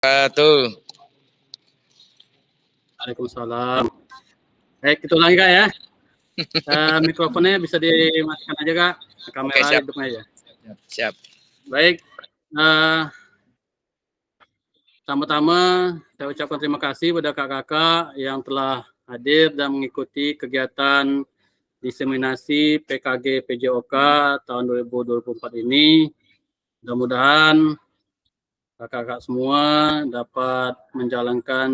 Tuh. Waalaikumsalam. Baik, itu lagi Kak ya. Mikrofonnya bisa dimatikan aja Kak. Kamera hidupnya aja. Siap. Baik. Pertama-tama saya ucapkan terima kasih pada kakak-kakak yang telah hadir dan mengikuti kegiatan diseminasi PKG PJOK tahun 2024 ini. Mudah-mudahan kakak-kakak semua dapat menjalankan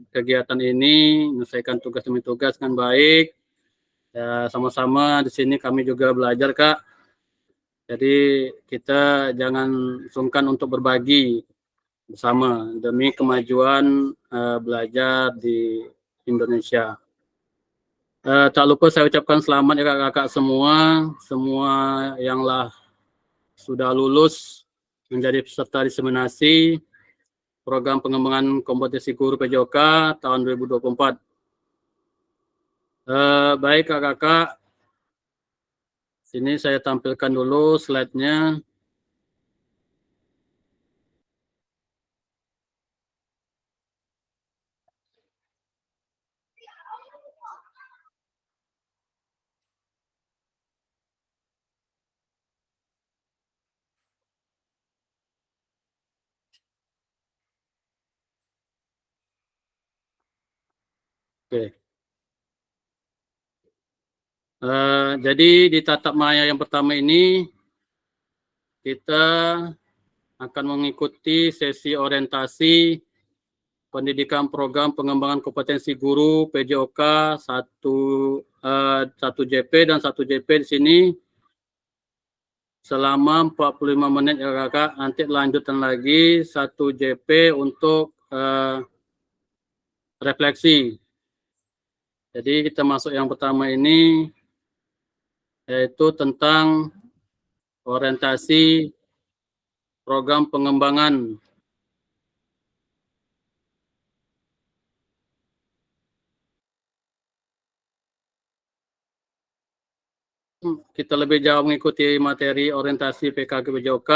kegiatan ini, menyelesaikan tugas demi tugas dengan baik. Ya, sama-sama di sini kami juga belajar Kak. Jadi kita jangan sungkan untuk berbagi bersama demi kemajuan belajar di Indonesia. Tak lupa saya ucapkan selamat ya kakak-kakak semua yang sudah lulus menjadi peserta diseminasi program pengembangan kompetensi guru PJOK tahun 2024. Baik kakak-kakak, sini saya tampilkan dulu slide-nya. Oke. Jadi di tatap maya yang pertama ini kita akan mengikuti sesi orientasi pendidikan program pengembangan kompetensi guru PJOK 1 JP dan 1 JP di sini selama 45 menit ya kakak. Nanti lanjutkan lagi 1 JP untuk refleksi. Jadi kita masuk yang pertama ini yaitu tentang orientasi program pengembangan. Kita lebih jauh mengikuti materi orientasi PKG PJOK.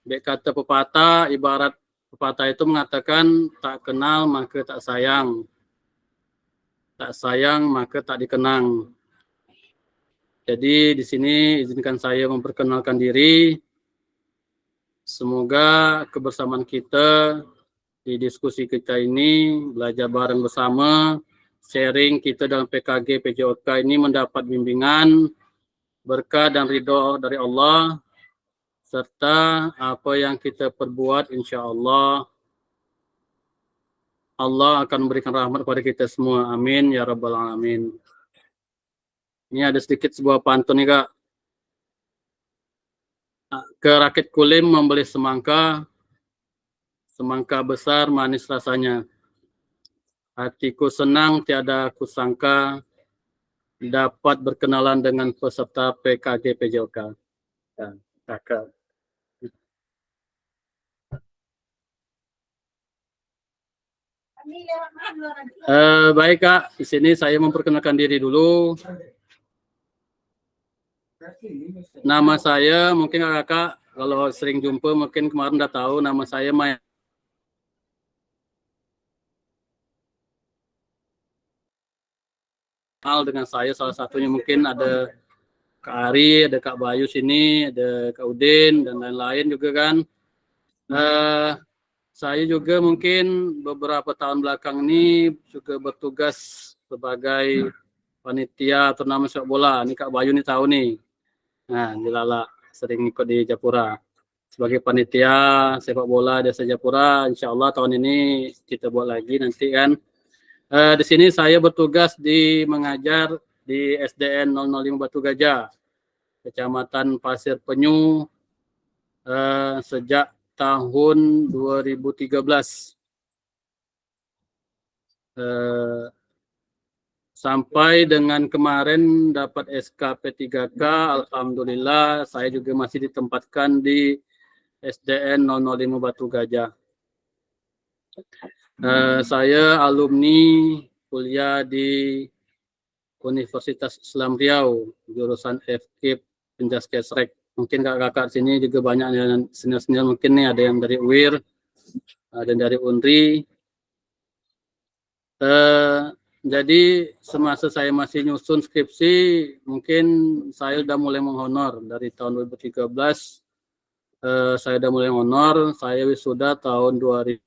Baik kata pepatah, ibarat pepatah itu mengatakan tak kenal maka tak sayang. Tak sayang maka tak dikenang. Jadi di sini izinkan saya memperkenalkan diri. Semoga kebersamaan kita di diskusi kita ini, belajar bareng bersama, sharing kita dalam PKG PJOK ini mendapat bimbingan, berkah dan ridho dari Allah, serta apa yang kita perbuat insya Allah akan memberikan rahmat kepada kita semua. Amin ya rabbal alamin. Ini ada sedikit sebuah pantun nih Kak. Ke rakit kulim membeli semangka, semangka besar manis rasanya. Hatiku senang tiada kusangka dapat berkenalan dengan peserta PKG PJOK. Kakak. Baik Kak, di sini saya memperkenalkan diri dulu. Nama saya mungkin kakak kalau sering jumpa mungkin kemarin udah tahu nama saya Maya. Dengan saya salah satunya mungkin ada Kak Ari, ada Kak Bayu sini, ada Kak Udin dan lain-lain juga kan. Saya juga mungkin beberapa tahun belakang ini juga bertugas sebagai panitia turnamen sepak bola. Ini Kak Bayu nih tahu nih. Nah, di Lala sering ikut di Japura sebagai panitia sepak bola Desa Japura. Insya Allah tahun ini kita buat lagi nanti kan. Di sini saya bertugas mengajar di SDN 005 Batu Gajah, Kecamatan Pasir Penyu, sejak tahun 2013. Sampai dengan kemarin dapat SK P3K, alhamdulillah saya juga masih ditempatkan di SDN 005 Batu Gajah. Saya alumni kuliah di Universitas Islam Riau, jurusan FKIP Penjaskesrek. Mungkin kakak-kakak sini juga banyak yang senior-senior, mungkin nih ada yang dari UIR, dan dari Unri. Jadi semasa saya masih nyusun skripsi, mungkin saya udah mulai menghonor dari tahun 2013. Saya udah mulai honor, saya wisuda tahun 2000.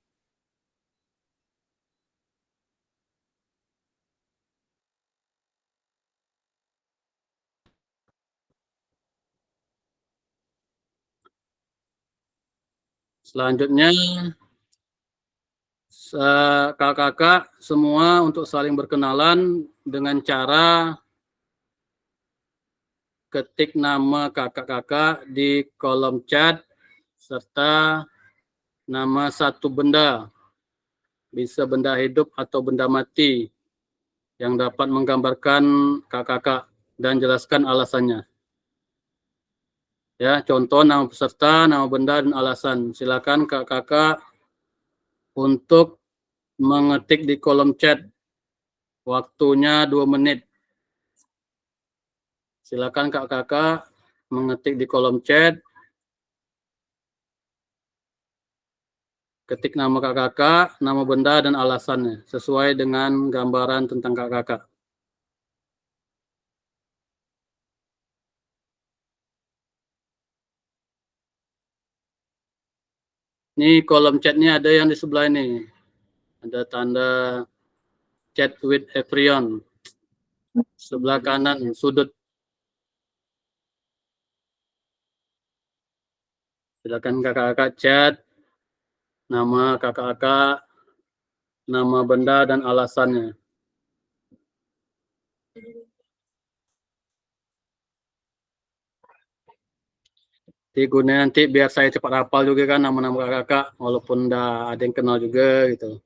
Selanjutnya, kakak-kakak semua untuk saling berkenalan dengan cara ketik nama kakak-kakak di kolom chat serta nama satu benda, bisa benda hidup atau benda mati yang dapat menggambarkan kakak-kakak dan jelaskan alasannya. Ya, contoh nama peserta, nama benda dan alasan. Silakan kakak-kakak untuk mengetik di kolom chat. Waktunya 2 menit. Silakan kakak-kakak mengetik di kolom chat. Ketik nama kakak-kakak, nama benda dan alasannya sesuai dengan gambaran tentang kakak-kakak. Ini kolom chatnya ada yang di sebelah ini. Ada tanda chat with Evrion. Sebelah kanan sudut. Silakan kakak-kakak chat nama kakak-kakak, nama benda dan alasannya. Gunanya nanti biar saya cepat hafal juga kan nama-nama kakak, walaupun udah ada yang kenal juga gitu.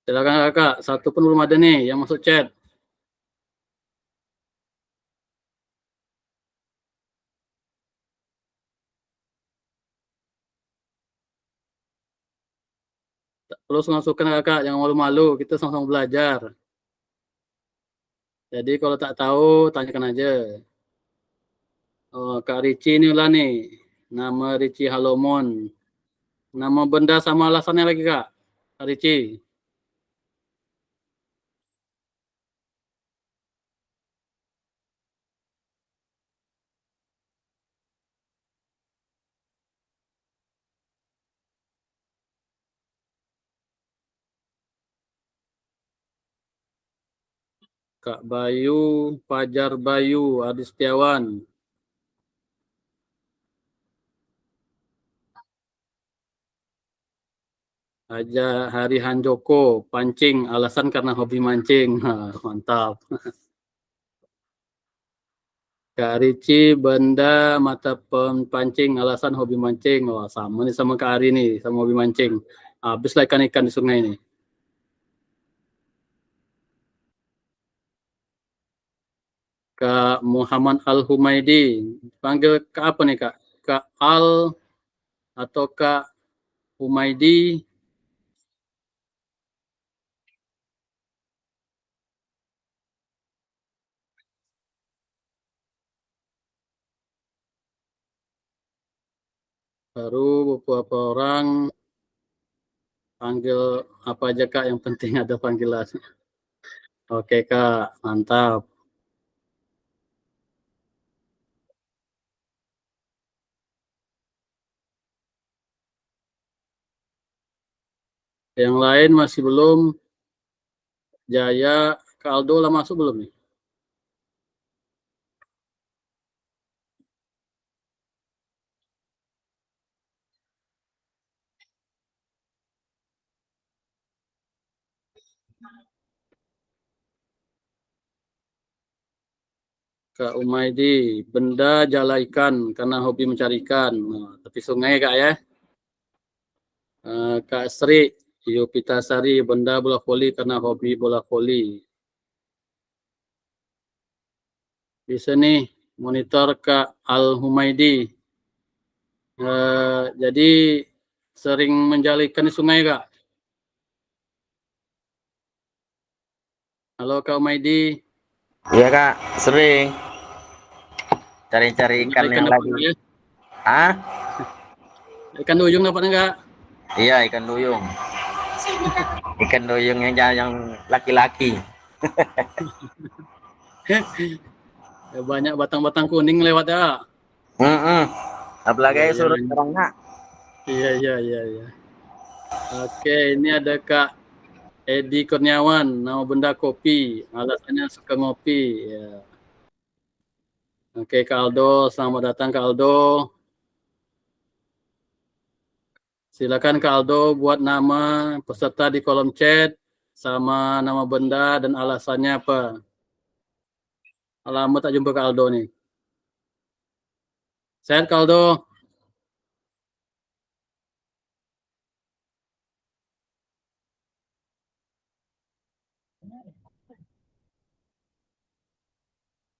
Silakan kakak, satu pun belum ada nih yang masuk chat. Terus masukkan kakak, jangan malu-malu, kita sama-sama belajar. Jadi kalau tak tahu, tanyakan aja. Oh, Kak Ricci ini ulah nih, nama Ricci Halomon. Nama benda sama alasannya lagi Kak, Kak Ricci. Kak Bayu, Fajar Bayu, Adi Setiawan. Aja Hari Hanjoko, pancing, alasan karena hobi mancing. Mantap. Kak Ricci, benda mata pancing, alasan hobi mancing. Wah, sama nih sama Kak Ari nih, sama hobi mancing. Habislah ikan-ikan di sungai ini. Kak Muhammad Al-Humaidi. Panggil Kak apa nih Kak? Kak Al atau Kak Humaidi? Baru beberapa orang panggil apa aja Kak, yang penting ada panggilan. Oke Kak, mantap. Yang lain masih belum. Jaya, Kak Aldo lah masuk belum nih? Kak Umaidi, benda jala ikan karena hobi mencari ikan. Nah, tepi sungai Kak ya. Kak Sri, Yupitasari, benda bola voli karena hobi bola voli. Bisa nih, monitor Kak Al Humaidi. Jadi sering menjala ikan di sungai Kak. Halo Kak Humaidi. Iya kak, sering. Cari-cari ikan yang dapat lagi. ya? Ah? Ikan duyung dapat enggak? Iya, ikan duyung. Ikan duyung yang laki-laki. Ya, banyak batang-batang kuning lewat ya. Apalagi Iya, surut iya. orangnya. Iya. Oke, ini ada Kak Edi Kurniawan, nama benda kopi, alasannya suka ngopi. Ya. Oke, Kak Aldo, selamat datang Kak Aldo. Silakan Kak Aldo buat nama peserta di kolom chat sama nama benda dan alasannya apa. Lama tak jumpa Kak Aldo nih. Sehat Kak Aldo?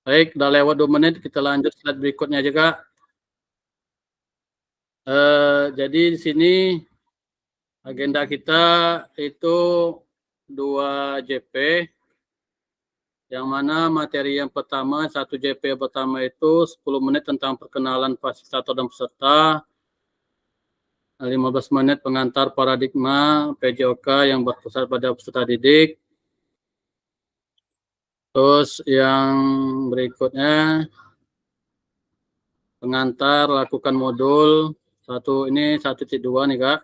Baik, udah lewat 2 menit, kita lanjut slide berikutnya aja Kak. Jadi di sini agenda kita itu 2 JP, yang mana materi yang pertama, 1 JP pertama itu 10 menit tentang perkenalan fasilitator dan peserta, 15 menit pengantar paradigma PJOK yang berpusat pada peserta didik. Terus yang berikutnya, pengantar lakukan modul 1 ini 1.2 nih Kak.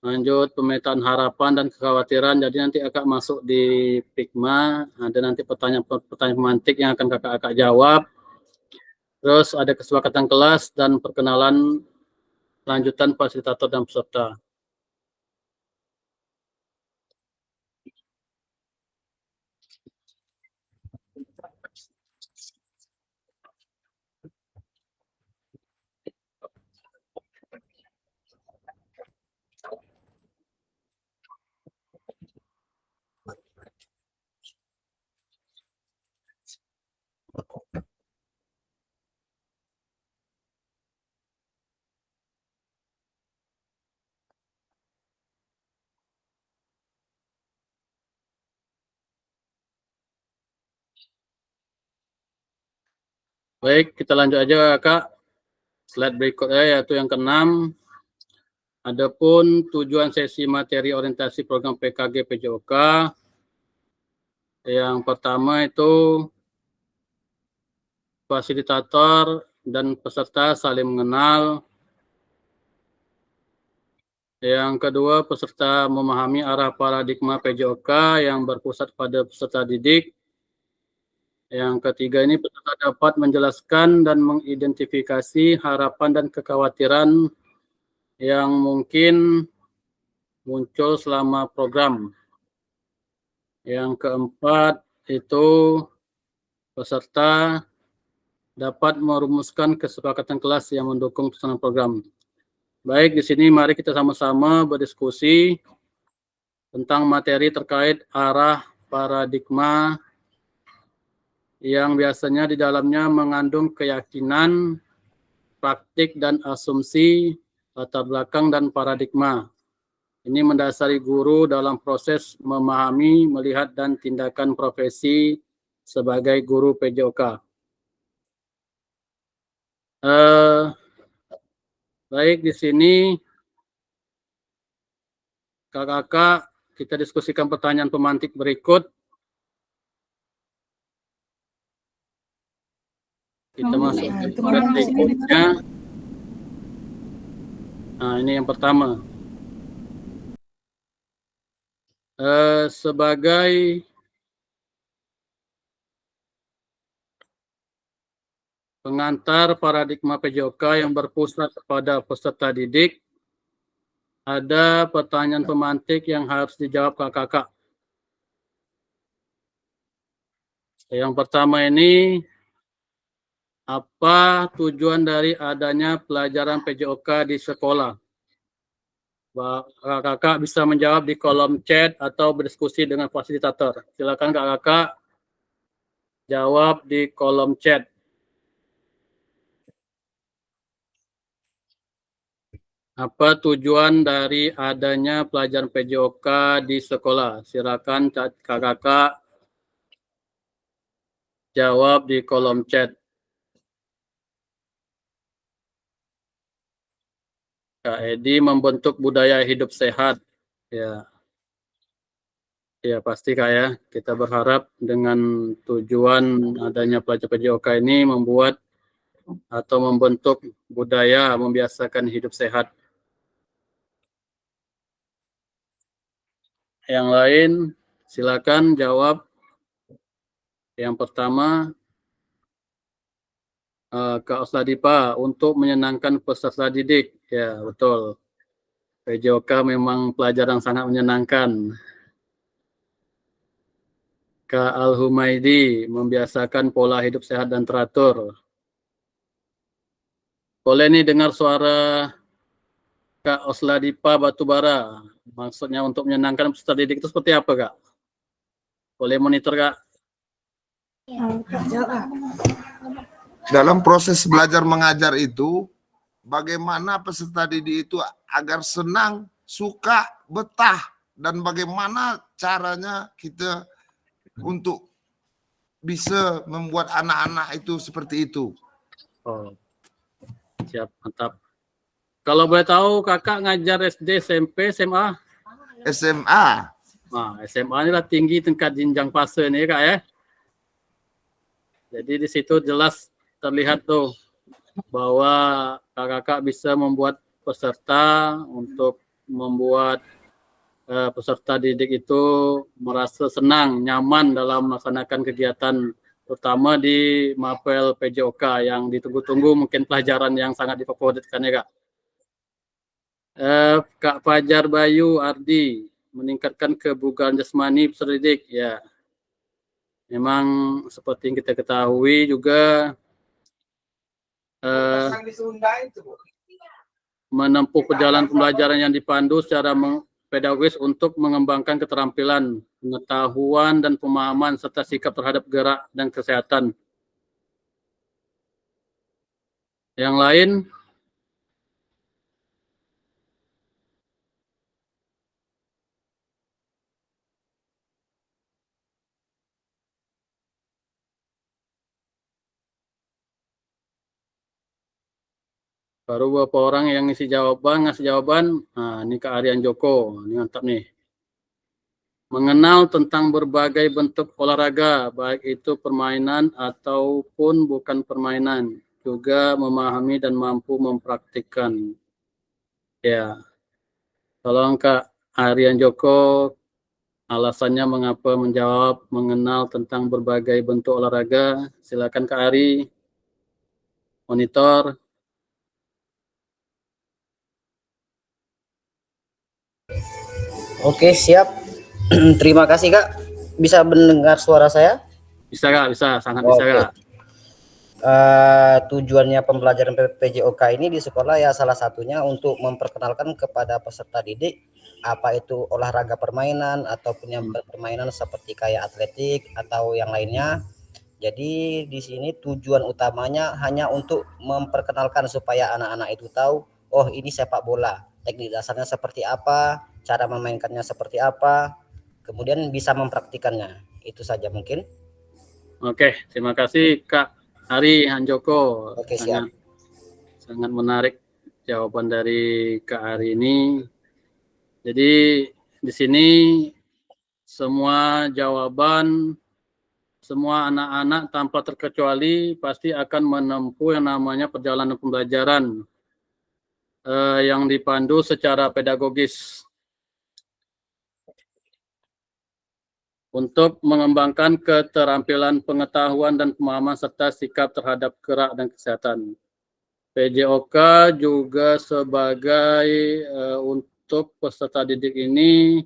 Lanjut pemetaan harapan dan kekhawatiran, jadi nanti Kakak masuk di Figma, ada nanti pertanyaan pemantik yang akan Kakak jawab. Terus ada kesepakatan kelas dan perkenalan lanjutan fasilitator dan peserta. Baik, kita lanjut aja Kak. Slide berikutnya yaitu yang ke-6. Adapun tujuan sesi materi orientasi program PKG PJOK. Yang pertama itu fasilitator dan peserta saling mengenal. Yang kedua, peserta memahami arah paradigma PJOK yang berpusat pada peserta didik. Yang ketiga ini, peserta dapat menjelaskan dan mengidentifikasi harapan dan kekhawatiran yang mungkin muncul selama program. Yang keempat itu peserta dapat merumuskan kesepakatan kelas yang mendukung pelaksanaan program. Baik, di sini mari kita sama-sama berdiskusi tentang materi terkait arah paradigma yang biasanya di dalamnya mengandung keyakinan, praktik, dan asumsi, latar belakang, dan paradigma. Ini mendasari guru dalam proses memahami, melihat, dan tindakan profesi sebagai guru PJOK. Baik, di sini kakak-kakak kita diskusikan pertanyaan pemantik berikut. Kita masuk ke slide berikutnya. Nah, ini yang pertama. Sebagai pengantar paradigma PJOK yang berpusat pada peserta didik, ada pertanyaan pemantik yang harus dijawab kakak-kakak. Yang pertama ini, apa tujuan dari adanya pelajaran PJOK di sekolah? Kakak-kakak bisa menjawab di kolom chat atau berdiskusi dengan fasilitator. Silakan kakak-kakak jawab di kolom chat. Apa tujuan dari adanya pelajaran PJOK di sekolah? Silakan kakak-kakak jawab di kolom chat. Kak Edi membentuk budaya hidup sehat. Ya, ya pasti Kak ya. Kita berharap dengan tujuan adanya pelajar PJOK ini membuat atau membentuk budaya membiasakan hidup sehat. Yang lain silakan jawab. Yang pertama, Kak Osladipa, untuk menyenangkan peserta didik. Ya, betul. PJOK memang pelajaran sangat menyenangkan. Kak Al-Humaidi, membiasakan pola hidup sehat dan teratur. Boleh nih dengar suara Kak Osladipa Batubara. Maksudnya untuk menyenangkan peserta didik itu seperti apa, Kak? Boleh monitor, Kak? Dalam proses belajar mengajar itu, bagaimana peserta didik itu agar senang, suka, betah, dan bagaimana caranya kita untuk bisa membuat anak-anak itu seperti itu. Oh, siap, mantap. Kalau boleh tahu, Kakak ngajar SD, SMP, SMA? SMA. Nah, SMA ini lah tinggi tingkat jenjang fase nih, Kak ya. Jadi di situ jelas terlihat tuh bahwa kakak-kakak bisa membuat peserta untuk membuat peserta didik itu merasa senang, nyaman dalam melaksanakan kegiatan, terutama di Mapel PJOK yang ditunggu-tunggu, mungkin pelajaran yang sangat difavoritkan ya Kak. Kak Fajar Bayu Ardi, meningkatkan kebugaran jasmani peserta didik. Ya, memang seperti yang kita ketahui juga menempuh perjalanan pembelajaran yang dipandu secara pedagogis untuk mengembangkan keterampilan, pengetahuan, dan pemahaman serta sikap terhadap gerak dan kesehatan. Yang lain, baru beberapa orang yang ngasih jawaban. Nah, ini Kak Aryan Joko, ini mantap nih. Mengenal tentang berbagai bentuk olahraga, baik itu permainan ataupun bukan permainan, juga memahami dan mampu mempraktikkan. Ya, tolong Kak Aryan Joko, alasannya mengapa menjawab mengenal tentang berbagai bentuk olahraga. Silakan Kak Ari, monitor. Oke, siap. Terima kasih, Kak. Bisa mendengar suara saya? Bisa Kak, bisa, sangat bisa Kak. Tujuannya pembelajaran PJOK ini di sekolah ya salah satunya untuk memperkenalkan kepada peserta didik apa itu olahraga permainan ataupun yang permainan seperti kayak atletik atau yang lainnya. Jadi di sini tujuan utamanya hanya untuk memperkenalkan supaya anak-anak itu tahu, oh ini sepak bola, teknik dasarnya seperti apa, cara memainkannya seperti apa, kemudian bisa mempraktikannya. Itu saja mungkin. Oke, terima kasih Kak Ari Hanjoko. Oke, siap. Sangat menarik jawaban dari Kak Ari ini. Jadi di sini semua jawaban, semua anak-anak tanpa terkecuali pasti akan menempuh yang namanya perjalanan pembelajaran yang dipandu secara pedagogis untuk mengembangkan keterampilan pengetahuan dan pemahaman serta sikap terhadap gerak dan kesehatan. PJOK juga sebagai untuk peserta didik ini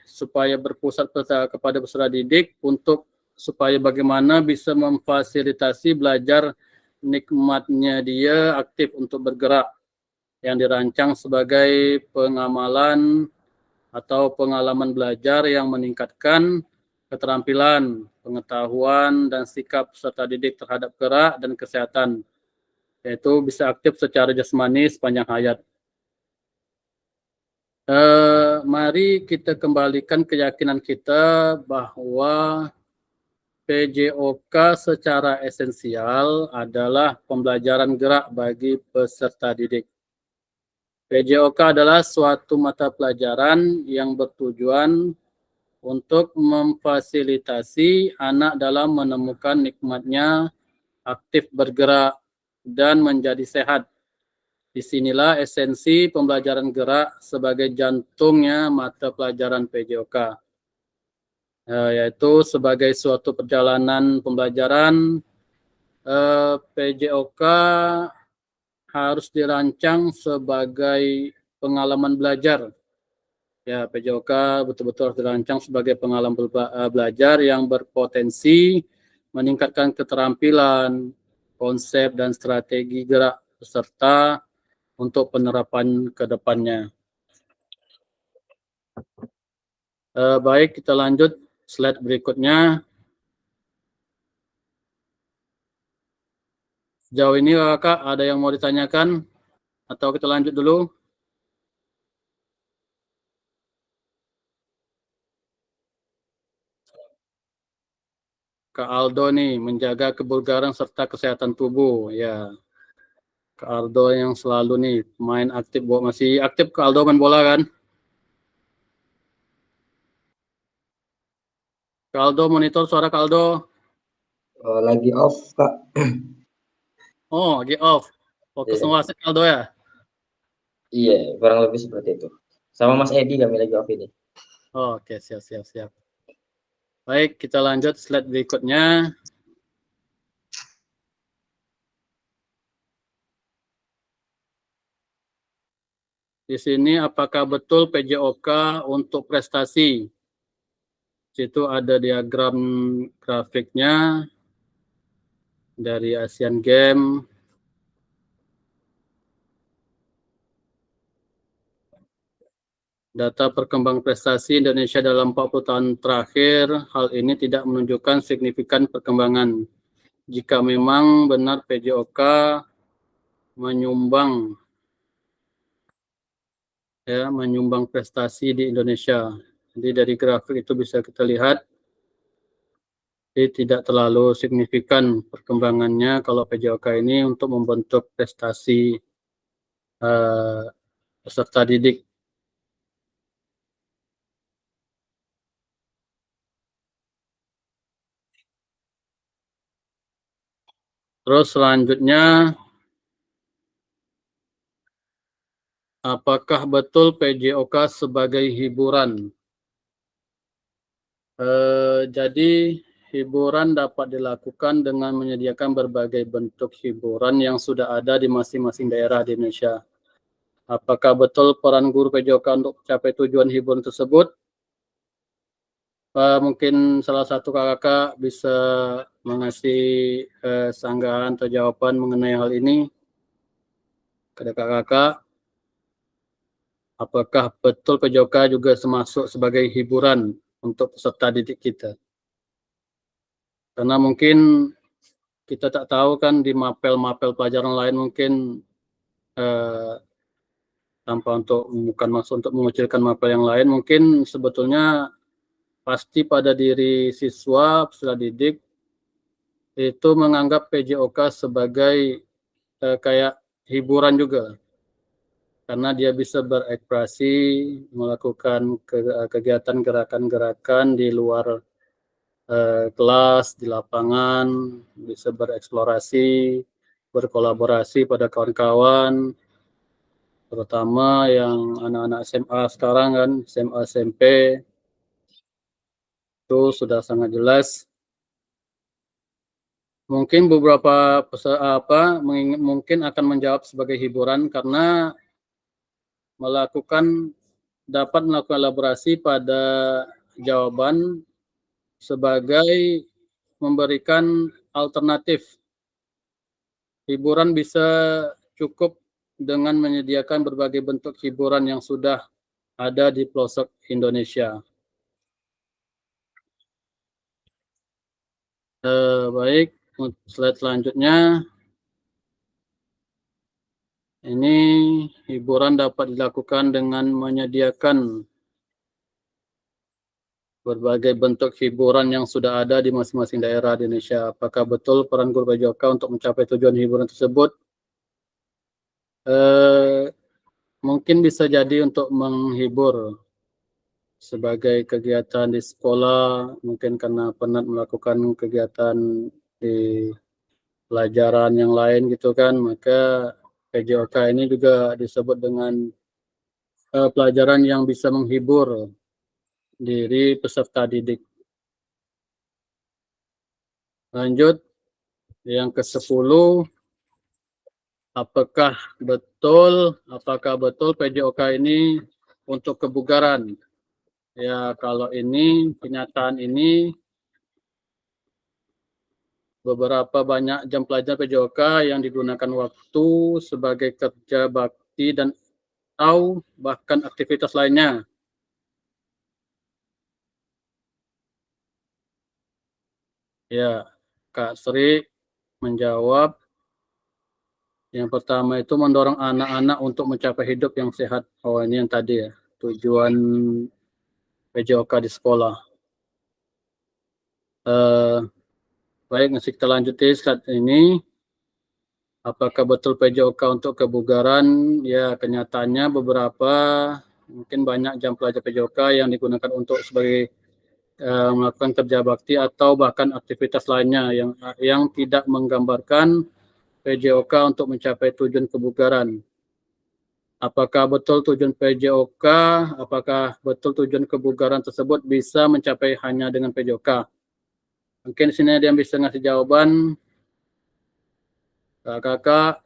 supaya berpusat kepada peserta didik untuk supaya bagaimana bisa memfasilitasi belajar nikmatnya dia aktif untuk bergerak yang dirancang sebagai pengamalan atau pengalaman belajar yang meningkatkan keterampilan, pengetahuan, dan sikap peserta didik terhadap gerak dan kesehatan, yaitu bisa aktif secara jasmani sepanjang hayat. Mari kita kembalikan keyakinan kita bahwa PJOK secara esensial adalah pembelajaran gerak bagi peserta didik. PJOK adalah suatu mata pelajaran yang bertujuan untuk memfasilitasi anak dalam menemukan nikmatnya aktif bergerak dan menjadi sehat. Disinilah esensi pembelajaran gerak sebagai jantungnya mata pelajaran PJOK, yaitu sebagai suatu perjalanan pembelajaran. PJOK harus dirancang sebagai pengalaman belajar. Ya, PJOK betul-betul harus dirancang sebagai pengalaman belajar yang berpotensi meningkatkan keterampilan, konsep, dan strategi gerak peserta untuk penerapan ke depannya. Baik, kita lanjut slide berikutnya. Sejauh ini Kakak ada yang mau ditanyakan atau kita lanjut dulu? Kak Aldo nih, menjaga kebugaran serta kesehatan tubuh. Ya, Kak Aldo yang selalu nih main aktif, masih aktif Kak Aldo main bola kan? Kak Aldo, monitor suara Kak Aldo. Lagi off, Kak. Oh, lagi off. Fokus ngewasit Kak Aldo ya? Iya, kurang lebih seperti itu. Sama Mas Edi kami lagi off ini. Oh, oke, siap. Baik, kita lanjut slide berikutnya. Di sini apakah betul PJOK untuk prestasi? Situ ada diagram grafiknya dari Asian Games. Data perkembangan prestasi Indonesia dalam 40 tahun terakhir, hal ini tidak menunjukkan signifikan perkembangan. Jika memang benar PJOK menyumbang prestasi di Indonesia. Jadi dari grafik itu bisa kita lihat tidak terlalu signifikan perkembangannya kalau PJOK ini untuk membentuk prestasi peserta didik. Terus selanjutnya, apakah betul PJOK sebagai hiburan? Jadi hiburan dapat dilakukan dengan menyediakan berbagai bentuk hiburan yang sudah ada di masing-masing daerah di Indonesia. Apakah betul peran guru PJOK untuk mencapai tujuan hiburan tersebut? Mungkin salah satu kakak bisa mengasih sanggahan atau jawaban mengenai hal ini kepada kakak. Apakah betul PJOK juga termasuk sebagai hiburan untuk peserta didik kita? Karena mungkin kita tak tahu kan di mapel-mapel pelajaran lain mungkin tanpa bukan maksud untuk mengecilkan mapel yang lain, mungkin sebetulnya pasti pada diri siswa peserta didik itu menganggap PJOK sebagai kayak hiburan juga. Karena dia bisa berekspresi, melakukan kegiatan gerakan-gerakan di luar kelas, di lapangan, bisa bereksplorasi, berkolaborasi pada kawan-kawan, terutama yang anak-anak SMA sekarang kan, SMA SMP, itu sudah sangat jelas. Mungkin beberapa mungkin akan menjawab sebagai hiburan karena dapat melakukan elaborasi pada jawaban sebagai memberikan alternatif. Hiburan bisa cukup dengan menyediakan berbagai bentuk hiburan yang sudah ada di pelosok Indonesia. Baik, slide selanjutnya. Ini hiburan dapat dilakukan dengan menyediakan berbagai bentuk hiburan yang sudah ada di masing-masing daerah di Indonesia. Apakah betul peran guru PJOK untuk mencapai tujuan hiburan tersebut? mungkin bisa jadi untuk menghibur sebagai kegiatan di sekolah, mungkin karena penat melakukan kegiatan di pelajaran yang lain gitu kan, maka PJOK ini juga disebut dengan pelajaran yang bisa menghibur diri peserta didik. Lanjut, yang ke-10, apakah betul PJOK ini untuk kebugaran? Ya, kalau ini kenyataan ini beberapa banyak jam pelajar PJOK yang digunakan waktu sebagai kerja bakti dan atau bahkan aktivitas lainnya. Ya, Kak Sri menjawab, yang pertama itu mendorong anak-anak untuk mencapai hidup yang sehat. Oh, ini yang tadi ya, tujuan PJOK di sekolah. Baik, masih kita lanjuti saat ini. Apakah betul PJOK untuk kebugaran? Ya, kenyataannya beberapa, mungkin banyak jam pelajar PJOK yang digunakan untuk sebagai melakukan kerja bakti atau bahkan aktivitas lainnya yang tidak menggambarkan PJOK untuk mencapai tujuan kebugaran. Apakah betul tujuan PJOK? Apakah betul tujuan kebugaran tersebut bisa mencapai hanya dengan PJOK? Mungkin di sini ada yang bisa ngasih jawaban. Kakak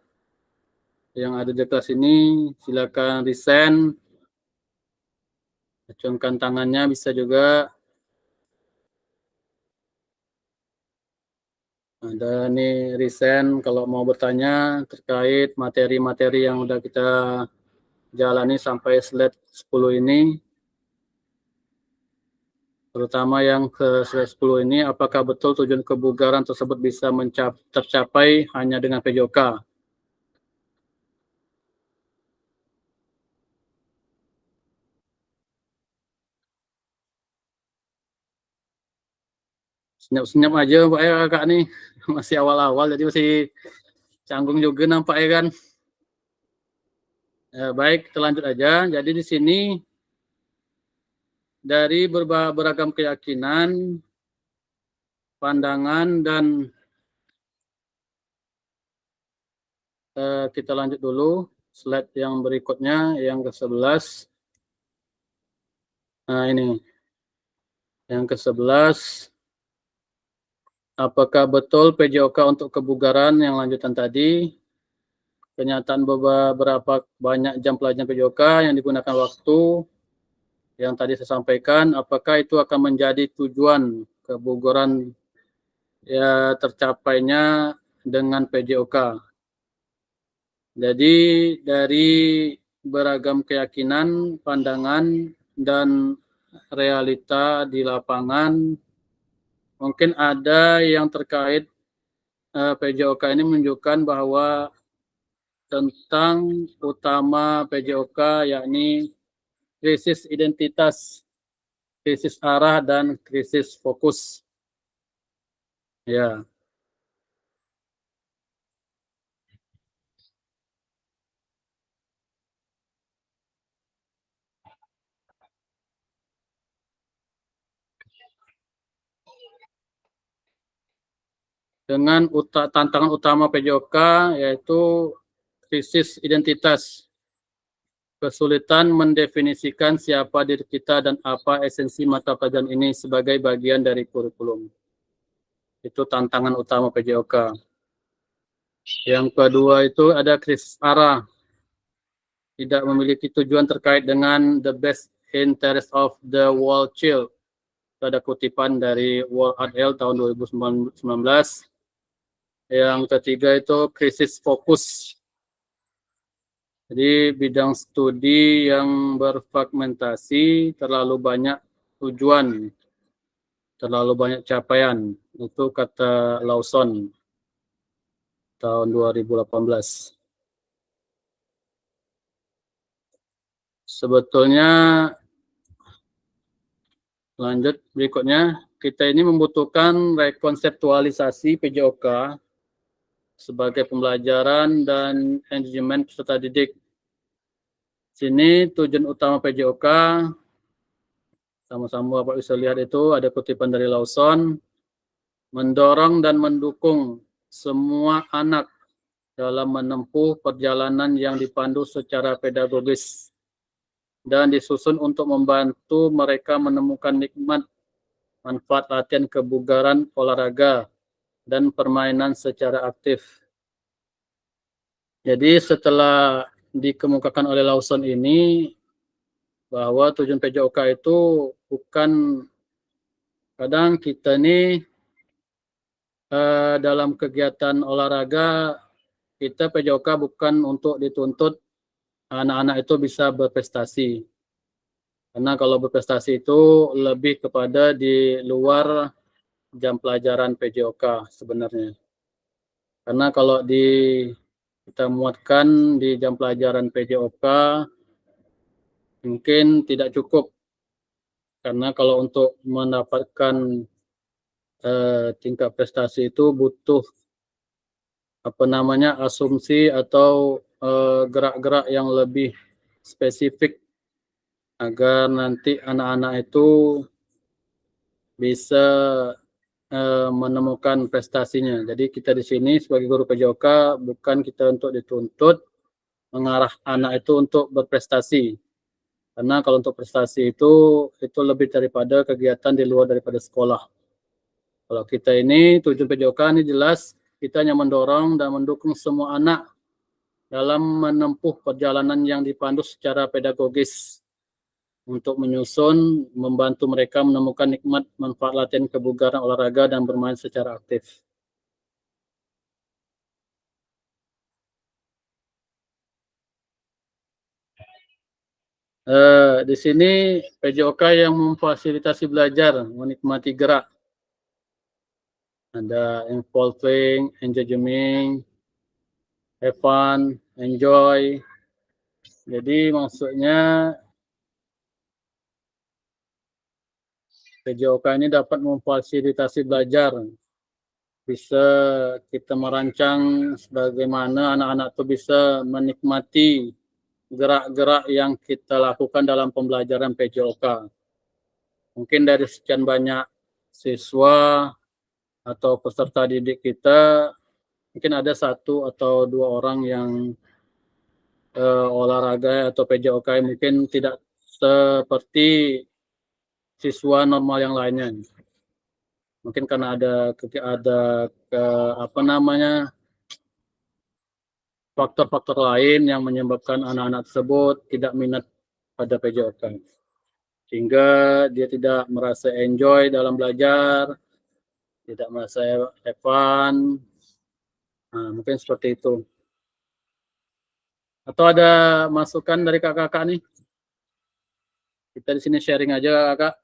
yang ada di kelas ini, silakan resign. Acungkan tangannya bisa juga. Ada nih resign kalau mau bertanya terkait materi-materi yang udah kita jalani sampai slide 10 ini. Terutama yang ke slide 10 ini, apakah betul tujuan kebugaran tersebut bisa tercapai hanya dengan PJOK? Senyap-senyap aja Pak ya kakak nih, masih awal-awal jadi masih canggung juga nampak ya kan. Baik, kita lanjut aja. Jadi di sini dari beragam keyakinan, pandangan, dan kita lanjut dulu slide yang berikutnya, yang ke-11. Nah ini, yang ke-11. Apakah betul PJOK untuk kebugaran yang lanjutan tadi? Kenyataan beberapa banyak jam pelajaran PJOK yang digunakan waktu yang tadi saya sampaikan, apakah itu akan menjadi tujuan kebugaran ya tercapainya dengan PJOK? Jadi dari beragam keyakinan, pandangan, dan realita di lapangan, mungkin ada yang terkait PJOK ini menunjukkan bahwa tentang utama PJOK yakni krisis identitas, krisis arah, dan krisis fokus. Ya. Dengan tantangan utama PJOK yaitu krisis identitas, kesulitan mendefinisikan siapa diri kita dan apa esensi mata pelajaran ini sebagai bagian dari kurikulum. Itu tantangan utama PJOK. Yang kedua itu ada krisis arah, tidak memiliki tujuan terkait dengan the best interest of the world child. Itu ada kutipan dari World ADL tahun 2019. Yang ketiga itu krisis fokus. Jadi bidang studi yang berfragmentasi, terlalu banyak tujuan, terlalu banyak capaian. Itu kata Lawson tahun 2018. Sebetulnya lanjut berikutnya, kita ini membutuhkan rekonseptualisasi PJOK sebagai pembelajaran dan engagement peserta didik. Sini tujuan utama PJOK, sama-sama Bapak bisa lihat itu ada kutipan dari Lawson, mendorong dan mendukung semua anak dalam menempuh perjalanan yang dipandu secara pedagogis dan disusun untuk membantu mereka menemukan nikmat manfaat latihan kebugaran, olahraga, dan permainan secara aktif. Jadi setelah dikemukakan oleh Lawson ini bahwa tujuan PJOK itu bukan, kadang kita nih dalam kegiatan olahraga kita PJOK bukan untuk dituntut anak-anak itu bisa berprestasi. Karena kalau berprestasi itu lebih kepada di luar jam pelajaran PJOK sebenarnya. Karena kalau kita muatkan di jam pelajaran PJOK mungkin tidak cukup. Karena kalau untuk mendapatkan tingkat prestasi itu butuh asumsi atau gerak-gerak yang lebih spesifik agar nanti anak-anak itu bisa menemukan prestasinya. Jadi kita di sini sebagai guru PJOK bukan kita untuk dituntut mengarah anak itu untuk berprestasi. Karena kalau untuk prestasi itu lebih daripada kegiatan di luar daripada sekolah. Kalau kita ini tujuan PJOK ini jelas kita hanya mendorong dan mendukung semua anak dalam menempuh perjalanan yang dipandu secara pedagogis untuk menyusun, membantu mereka menemukan nikmat manfaat latihan kebugaran, olahraga, dan bermain secara aktif. Di sini PJOK yang memfasilitasi belajar, menikmati gerak. Ada involving, engaging, have fun, enjoy. Jadi maksudnya PJOK ini dapat memfasilitasi belajar. Bisa kita merancang bagaimana anak-anak itu bisa menikmati gerak-gerak yang kita lakukan dalam pembelajaran PJOK. Mungkin dari sekian banyak siswa atau peserta didik kita, mungkin ada 1 atau 2 orang yang olahraga atau PJOK mungkin tidak seperti siswa normal yang lainnya. Mungkin karena ada faktor-faktor lain yang menyebabkan anak-anak tersebut tidak minat pada PJOK. Sehingga dia tidak merasa enjoy dalam belajar, tidak merasa have fun. Nah, mungkin seperti itu. Atau ada masukan dari kakak-kakak nih? Kita di sini sharing aja, Kak.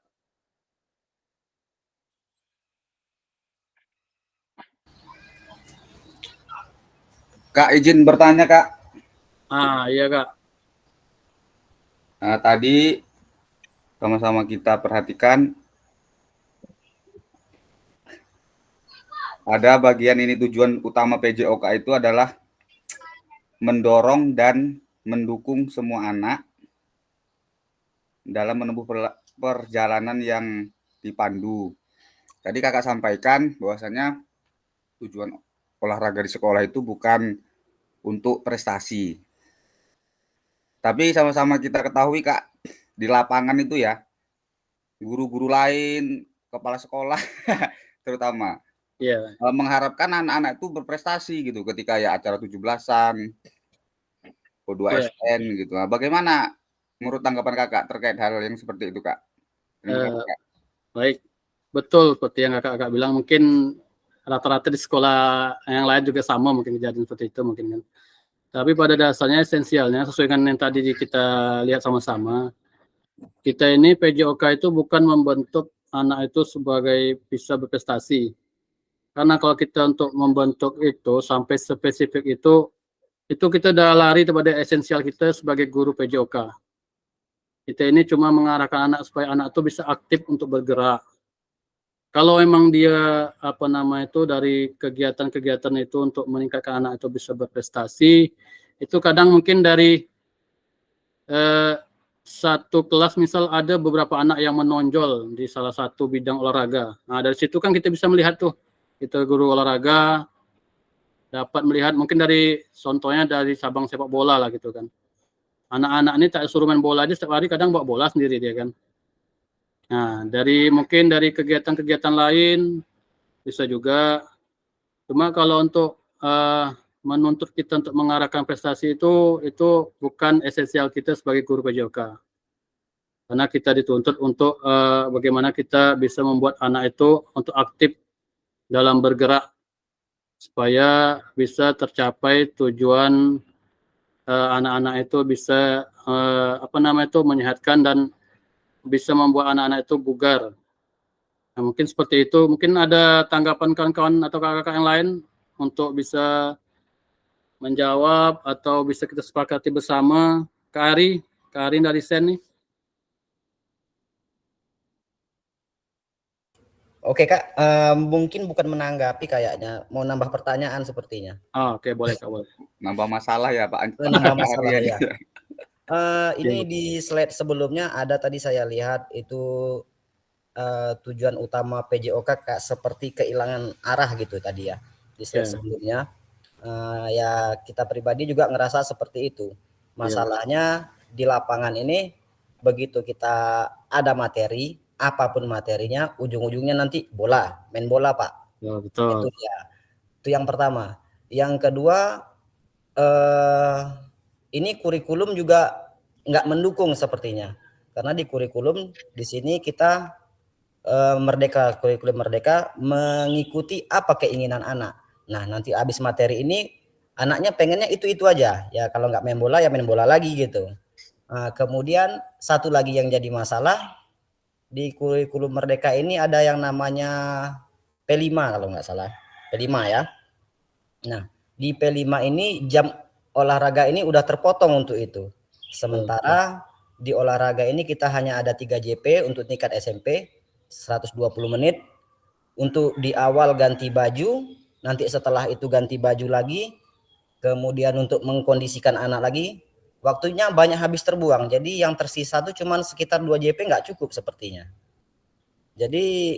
Kak, izin bertanya, Kak. Iya, Kak. Nah, tadi sama-sama kita perhatikan ada bagian ini tujuan utama PJOK itu adalah mendorong dan mendukung semua anak dalam menempuh perjalanan yang dipandu. Tadi kakak sampaikan bahwasanya tujuan olahraga di sekolah itu bukan untuk prestasi. Tapi sama-sama kita ketahui, Kak, di lapangan itu ya, guru-guru lain, kepala sekolah terutama mengharapkan anak-anak itu berprestasi gitu ketika ya acara 17-an, O2SN gitu. Nah, bagaimana menurut tanggapan kakak terkait hal yang seperti itu, Kak? Baik, betul seperti yang kakak bilang, mungkin rata-rata di sekolah yang lain juga sama mungkin kejadian seperti itu mungkin kan. Tapi pada dasarnya esensialnya sesuai dengan yang tadi kita lihat sama-sama, kita ini PJOK itu bukan membentuk anak itu sebagai bisa berprestasi. Karena kalau kita untuk membentuk itu sampai spesifik itu kita udah lari kepada esensial kita sebagai guru PJOK. Kita ini cuma mengarahkan anak supaya anak itu bisa aktif untuk bergerak. Kalau memang dia dari kegiatan-kegiatan itu untuk meningkatkan anak itu bisa berprestasi, itu kadang mungkin dari satu kelas misal ada beberapa anak yang menonjol di salah satu bidang olahraga. Nah, dari situ kan kita bisa melihat tuh, kita guru olahraga dapat melihat mungkin dari contohnya dari cabang sepak bola lah gitu kan. Anak-anak ini tak suruh main bola aja setiap hari kadang bawa bola sendiri dia kan. Nah, mungkin dari kegiatan-kegiatan lain bisa juga. Cuma kalau untuk menuntut kita untuk mengarahkan prestasi itu bukan esensial kita sebagai guru PJOK. Karena kita dituntut untuk bagaimana kita bisa membuat anak itu untuk aktif dalam bergerak supaya bisa tercapai tujuan anak-anak itu bisa menyehatkan dan bisa membuat anak-anak itu bugar. Nah, mungkin seperti itu. Mungkin ada tanggapan kawan-kawan atau kakak-kakak yang lain untuk bisa menjawab atau bisa kita sepakati bersama. Kak Ari dari Sen nih. Oke Kak, mungkin bukan menanggapi kayaknya, mau nambah pertanyaan sepertinya. Oke, boleh Kak, boleh. Nambah masalah ya Pak. Nambah masalah ya. Ini Iya. di slide sebelumnya ada tadi saya lihat itu tujuan utama PJOK Kak, seperti kehilangan arah gitu tadi ya di slide sebelumnya. Ya kita pribadi juga ngerasa seperti itu. Masalahnya di lapangan ini begitu kita ada materi, apapun materinya, ujung-ujungnya nanti main bola Pak. Ya, betul. Itu ya. Itu yang pertama. Yang kedua, ini kurikulum juga nggak mendukung sepertinya. Karena di kurikulum di sini kita kurikulum merdeka mengikuti apa keinginan anak. Nah, nanti habis materi ini anaknya pengennya itu aja. Ya kalau nggak main bola ya main bola lagi gitu. Kemudian satu lagi yang jadi masalah di kurikulum merdeka ini ada yang namanya P5 kalau nggak salah. P5 ya. Nah, di P5 ini jam olahraga ini udah terpotong untuk itu. Sementara di olahraga ini kita hanya ada 3 JP untuk tingkat SMP 120 menit. Untuk di awal ganti baju, nanti setelah itu ganti baju lagi, kemudian untuk mengkondisikan anak lagi, waktunya banyak habis terbuang. Jadi yang tersisa tuh cuman sekitar 2 JP nggak cukup sepertinya. Jadi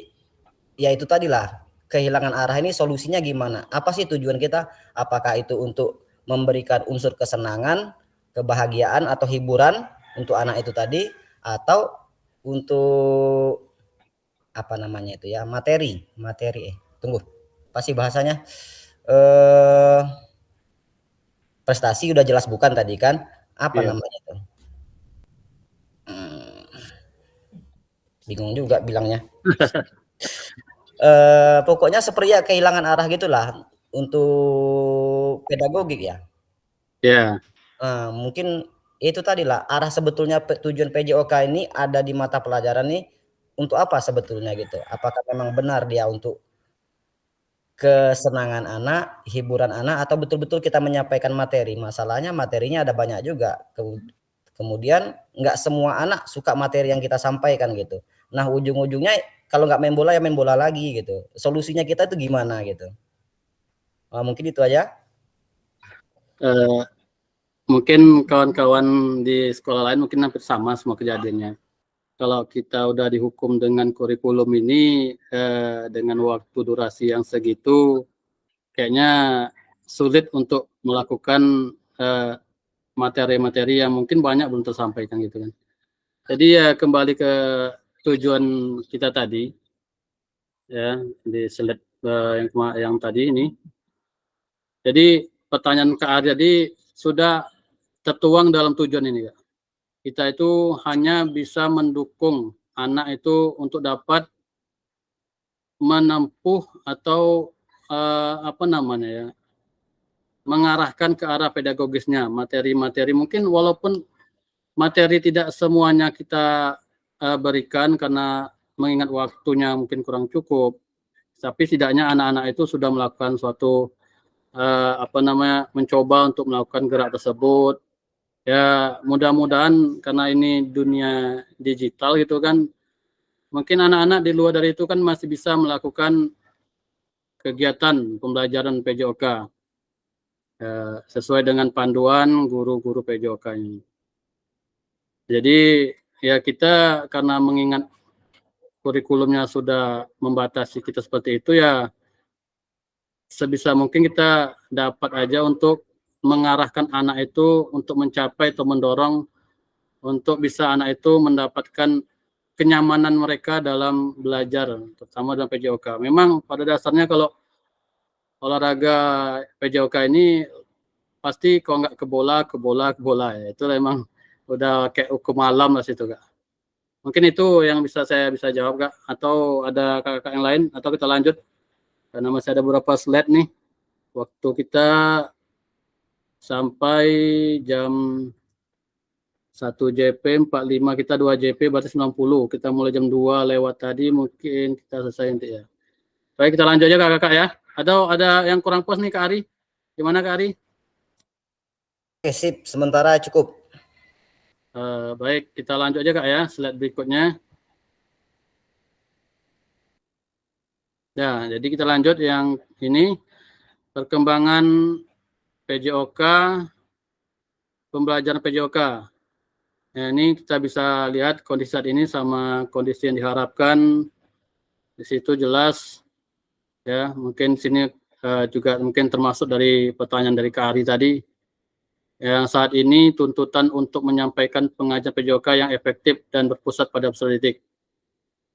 ya itu tadilah, kehilangan arah ini solusinya gimana? Apa sih tujuan kita? Apakah itu untuk memberikan unsur kesenangan, kebahagiaan atau hiburan untuk anak itu tadi, atau untuk apa namanya itu ya, materi tunggu pasti bahasanya prestasi udah jelas bukan tadi kan, apa namanya itu bingung juga bilangnya. Pokoknya seperti ya kehilangan arah gitulah untuk pedagogik ya. Mungkin itu tadilah arah sebetulnya tujuan PJOK ini ada di mata pelajaran nih untuk apa sebetulnya gitu. Apakah memang benar dia untuk kesenangan anak, hiburan anak, atau betul-betul kita menyampaikan materi? Masalahnya materinya ada banyak juga. Kemudian nggak semua anak suka materi yang kita sampaikan gitu. Nah ujung-ujungnya kalau nggak main bola ya main bola lagi gitu. Solusinya kita itu gimana gitu? Mungkin itu aja. Mungkin kawan-kawan di sekolah lain mungkin hampir sama semua kejadiannya. Kalau kita udah dihukum dengan kurikulum ini dengan waktu durasi yang segitu, kayaknya sulit untuk melakukan materi-materi yang mungkin banyak belum tersampaikan gitu kan. Jadi ya kembali ke tujuan kita tadi ya di slide yang tadi ini. Jadi pertanyaan Kak Arya tadi sudah tertuang dalam tujuan ini ya. Kita itu hanya bisa mendukung anak itu untuk dapat menempuh atau mengarahkan ke arah pedagogisnya, materi-materi mungkin walaupun materi tidak semuanya kita berikan karena mengingat waktunya mungkin kurang cukup, tapi setidaknya anak-anak itu sudah melakukan suatu mencoba untuk melakukan gerak tersebut. Ya mudah-mudahan karena ini dunia digital gitu kan, mungkin anak-anak di luar dari itu kan masih bisa melakukan kegiatan pembelajaran PJOK sesuai dengan panduan guru-guru PJOK ini. Jadi ya kita karena mengingat kurikulumnya sudah membatasi kita seperti itu, ya sebisa mungkin kita dapat aja untuk mengarahkan anak itu untuk mencapai atau mendorong untuk bisa anak itu mendapatkan kenyamanan mereka dalam belajar, terutama dalam PJOK. Memang pada dasarnya kalau olahraga PJOK ini pasti kalau nggak ke bola ya. Itu memang udah kayak hukum alam lah situ, Kak. Mungkin itu yang saya bisa jawab, Kak. Atau ada kakak yang lain, atau kita lanjut karena masih ada beberapa slide nih. Waktu kita sampai jam 1 JP 45, kita 2 JP berarti 90. Kita mulai jam 2 lewat tadi, mungkin kita selesai nanti ya. Baik, kita lanjut aja kakak ya. Atau ada yang kurang puas nih Kak Ari? Gimana Kak Ari? Oke, sip. Sementara cukup. Baik, kita lanjut aja Kak ya, slide berikutnya. Ya, jadi kita lanjut yang ini, perkembangan PJOK, pembelajaran PJOK. Nah, ini kita bisa lihat kondisi saat ini sama kondisi yang diharapkan. Di situ jelas, ya mungkin sini juga mungkin termasuk dari pertanyaan dari Kak Ari tadi. Yang saat ini tuntutan untuk menyampaikan pengajaran PJOK yang efektif dan berpusat pada peserta didik.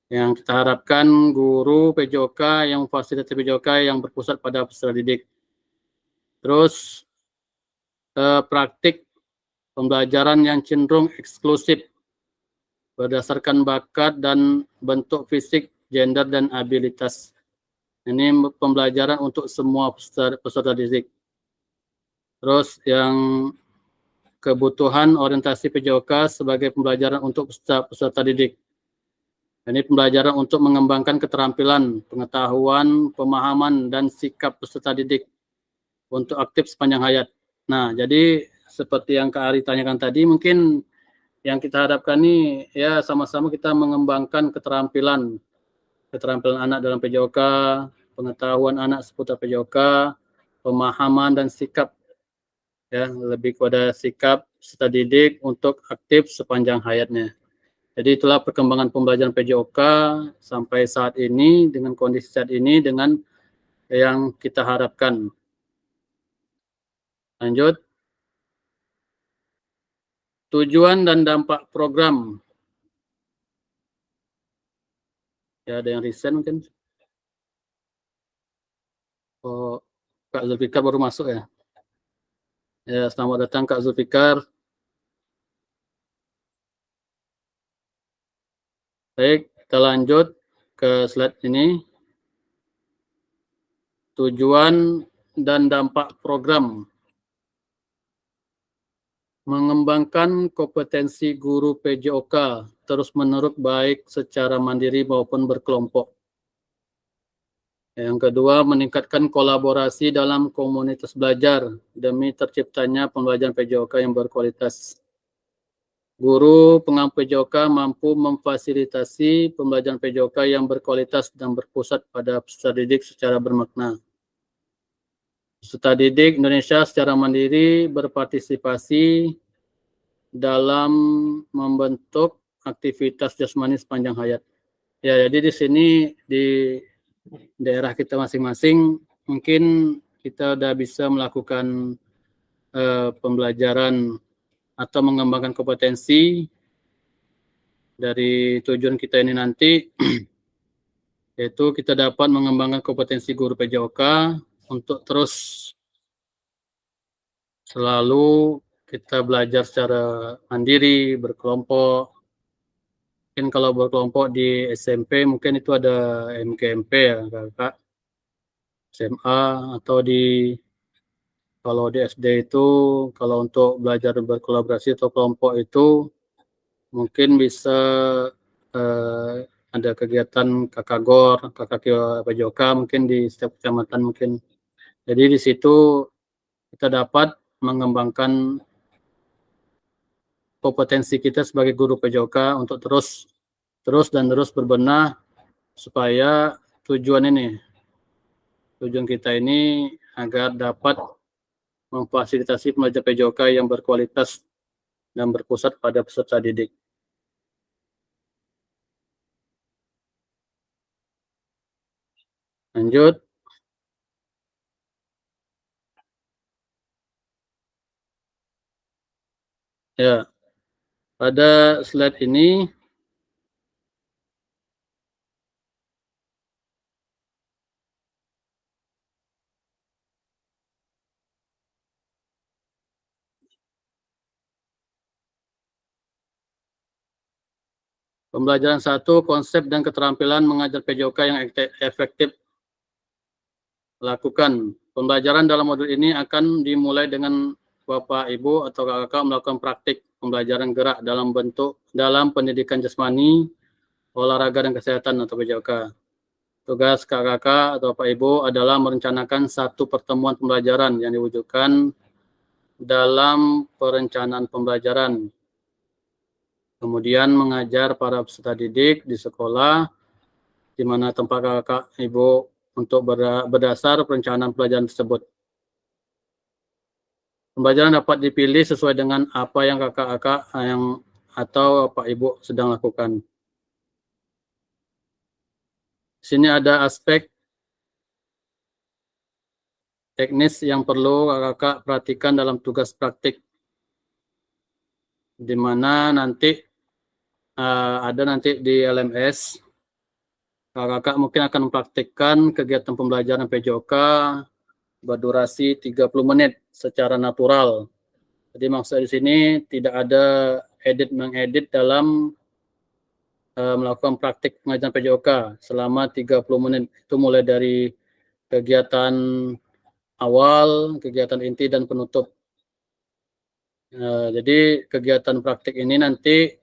Yang kita harapkan guru PJOK yang memfasilitasi PJOK yang berpusat pada peserta didik. Terus praktik pembelajaran yang cenderung eksklusif berdasarkan bakat dan bentuk fisik, gender, dan abilitas. Ini pembelajaran untuk semua peserta didik. Terus yang kebutuhan orientasi PJOK sebagai pembelajaran untuk peserta didik. Ini pembelajaran untuk mengembangkan keterampilan, pengetahuan, pemahaman, dan sikap peserta didik untuk aktif sepanjang hayat. Nah, jadi seperti yang Kak Ari tanyakan tadi, mungkin yang kita harapkan ini ya sama-sama kita mengembangkan keterampilan anak dalam PJOK, pengetahuan anak seputar PJOK, pemahaman dan sikap, ya lebih kepada sikap peserta didik untuk aktif sepanjang hayatnya. Jadi itulah perkembangan pembelajaran PJOK sampai saat ini dengan kondisi saat ini dengan yang kita harapkan. Lanjut. Tujuan dan dampak program. Ya ada yang resign mungkin. Oh, Kak Zulfikar baru masuk ya. Ya, selamat datang Kak Zulfikar. Baik, kita lanjut ke slide ini. Tujuan dan dampak program. Mengembangkan kompetensi guru PJOK terus-menerus baik secara mandiri maupun berkelompok. Yang kedua, meningkatkan kolaborasi dalam komunitas belajar demi terciptanya pembelajaran PJOK yang berkualitas. Guru pengampu PJOK mampu memfasilitasi pembelajaran PJOK yang berkualitas dan berpusat pada peserta didik secara bermakna. Peserta didik Indonesia secara mandiri berpartisipasi dalam membentuk aktivitas jasmani sepanjang hayat. Ya, jadi di sini di daerah kita masing-masing mungkin kita udah bisa melakukan pembelajaran atau mengembangkan kompetensi dari tujuan kita ini nanti, yaitu kita dapat mengembangkan kompetensi guru PJOK untuk terus selalu kita belajar secara mandiri, berkelompok. Mungkin kalau berkelompok di SMP mungkin itu ada MGMP ya Kak, SMA, atau kalau di SD itu kalau untuk belajar berkolaborasi atau kelompok itu mungkin bisa ada kegiatan KKGOR, KKK PJOK mungkin di setiap kecamatan mungkin. Jadi di situ kita dapat mengembangkan kompetensi kita sebagai guru PJOK untuk terus berbenah supaya tujuan kita ini agar dapat memfasilitasi pembelajaran PJOK yang berkualitas dan berpusat pada peserta didik. Lanjut. Ya, pada slide ini pembelajaran 1, konsep dan keterampilan mengajar PJOK yang efektif. Lakukan. Pembelajaran dalam modul ini akan dimulai dengan Bapak, Ibu, atau kakak melakukan praktik pembelajaran gerak dalam pendidikan jasmani, olahraga, dan kesehatan atau PJOK. Tugas kakak atau Bapak Ibu adalah merencanakan satu pertemuan pembelajaran yang diwujudkan dalam perencanaan pembelajaran. Kemudian mengajar para peserta didik di sekolah, di mana tempat kakak Ibu untuk berdasar perencanaan pelajaran tersebut. Pembelajaran dapat dipilih sesuai dengan apa yang kakak atau Bapak Ibu sedang lakukan. Di sini ada aspek teknis yang perlu kakak perhatikan dalam tugas praktik, di mana nanti ada nanti di LMS kakak mungkin akan mempraktikkan kegiatan pembelajaran PJOK berdurasi 30 menit secara natural. Jadi maksud di sini tidak ada mengedit dalam melakukan praktik pengajaran PJOK selama 30 menit. Itu mulai dari kegiatan awal, kegiatan inti, dan penutup. Jadi kegiatan praktik ini nanti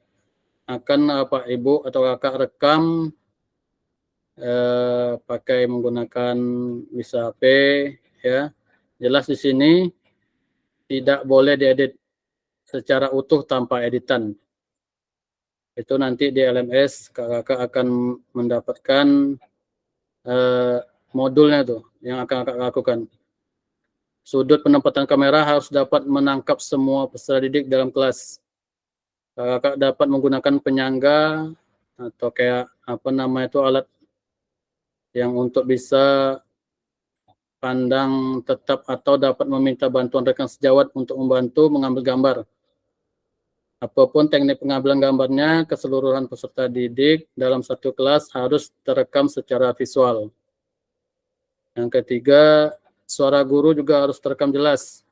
akan Pak Ibu atau kakak rekam pakai menggunakan bisa HP, ya. Jelas di sini tidak boleh diedit secara utuh tanpa editan. Itu nanti di LMS kakak akan mendapatkan modulnya tuh yang akan kakak lakukan. Sudut penempatan kamera harus dapat menangkap semua peserta didik dalam kelas. Kakak dapat menggunakan penyangga atau kayak apa namanya itu alat yang untuk bisa pandang tetap atau dapat meminta bantuan rekan sejawat untuk membantu mengambil gambar. Apapun teknik pengambilan gambarnya, keseluruhan peserta didik dalam satu kelas harus terekam secara visual. Yang ketiga, suara guru juga harus terekam jelas.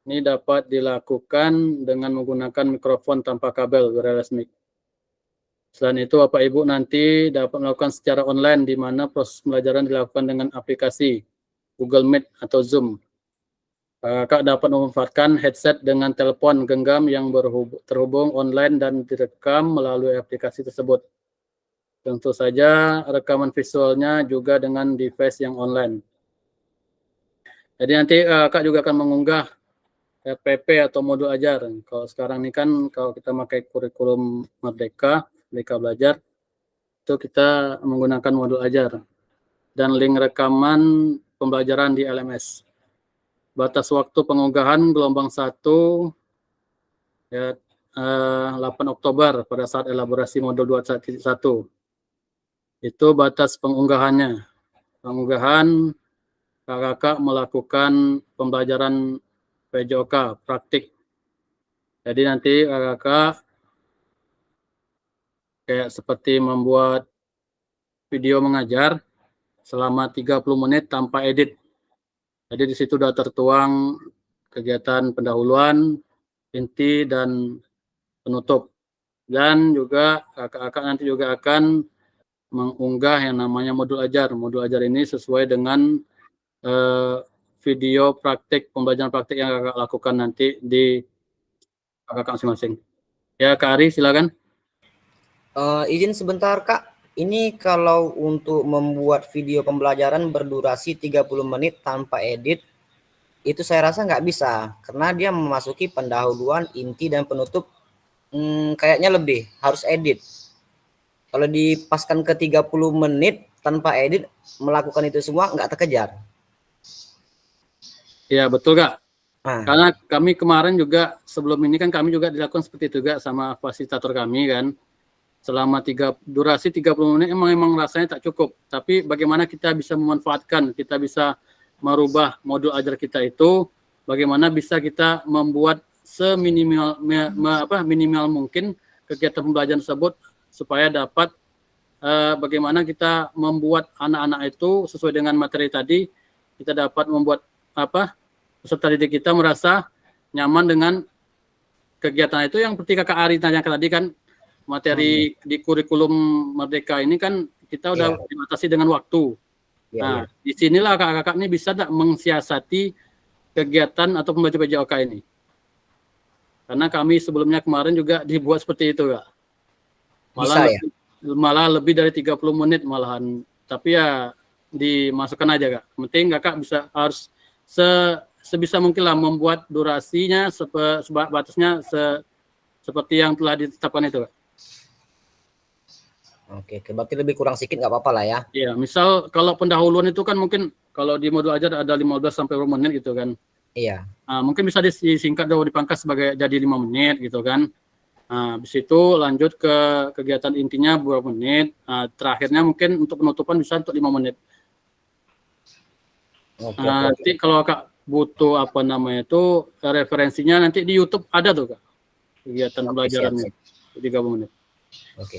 Ini dapat dilakukan dengan menggunakan mikrofon tanpa kabel wireless mic. Selain itu, Bapak Ibu nanti dapat melakukan secara online, di mana proses pembelajaran dilakukan dengan aplikasi Google Meet atau Zoom. Kakak dapat memanfaatkan headset dengan telepon genggam yang terhubung online dan direkam melalui aplikasi tersebut. Tentu saja rekaman visualnya juga dengan device yang online. Jadi nanti kakak juga akan mengunggah RPP atau modul ajar. Kalau sekarang ini kan kalau kita pakai kurikulum Merdeka Belajar, itu kita menggunakan modul ajar dan link rekaman pembelajaran di LMS. Batas waktu pengunggahan gelombang 1 ya, 8 Oktober pada saat elaborasi modul 2.1. Itu batas pengunggahannya. Pengunggahan kakak melakukan pembelajaran PJOK praktik. Jadi nanti kakak kayak seperti membuat video mengajar selama 30 menit tanpa edit. Jadi di situ sudah tertuang kegiatan pendahuluan, inti, dan penutup. Dan juga kakak-kakak nanti juga akan mengunggah yang namanya modul ajar. Modul ajar ini sesuai dengan video praktik, pembelajaran praktik yang kakak lakukan nanti di kakak masing-masing. Ya, Kak Ari, silakan. Izin sebentar, Kak. Ini kalau untuk membuat video pembelajaran berdurasi 30 menit tanpa edit, itu saya rasa nggak bisa. Karena dia memasuki pendahuluan, inti, dan penutup. Kayaknya lebih, harus edit. Kalau dipaskan ke 30 menit tanpa edit, melakukan itu semua nggak terkejar. Ya, betul, Kak. Ah, Karena kami kemarin juga sebelum ini kan kami juga dilakukan seperti itu juga sama fasilitator kami kan. Selama durasi 30 menit emang rasanya tak cukup. Tapi bagaimana kita bisa memanfaatkan, kita bisa merubah modul ajar kita itu, bagaimana bisa kita membuat minimal mungkin kegiatan pembelajaran tersebut supaya dapat bagaimana kita membuat anak-anak itu sesuai dengan materi tadi, kita dapat membuat peserta didik kita merasa nyaman dengan kegiatan itu yang seperti Kakak Ari tanyakan tadi kan, materi di kurikulum Merdeka ini kan kita udah iya, dibatasi dengan waktu. iya, Nah, iya. disinilah kakak-kakak ini bisa tak mensiasati kegiatan atau pembaca PJOK ini. Karena kami sebelumnya kemarin juga dibuat seperti itu, Kak. Bisa ya? Malah lebih dari 30 menit malahan. Tapi ya dimasukkan aja, Kak. Penting Kakak bisa harus sebisa mungkin lah membuat durasinya batasnya seperti yang telah ditetapkan itu, Kak. Oke, berarti lebih kurang sedikit nggak apa-apa lah ya. Iya, misal kalau pendahuluan itu kan mungkin kalau di modul ajar ada 15 sampai 20 menit gitu kan. Iya. Nah, mungkin bisa disingkat atau dipangkas sebagai jadi 5 menit gitu kan. Nah, habis itu lanjut ke kegiatan intinya beberapa menit. Nah, terakhirnya mungkin untuk penutupan bisa untuk 5 menit. Oke, oke, oke. Nanti kalau Kak butuh apa namanya itu referensinya nanti di YouTube ada tuh Kak kegiatan Oke, siap, pembelajarannya siap. 30 menit. Oke.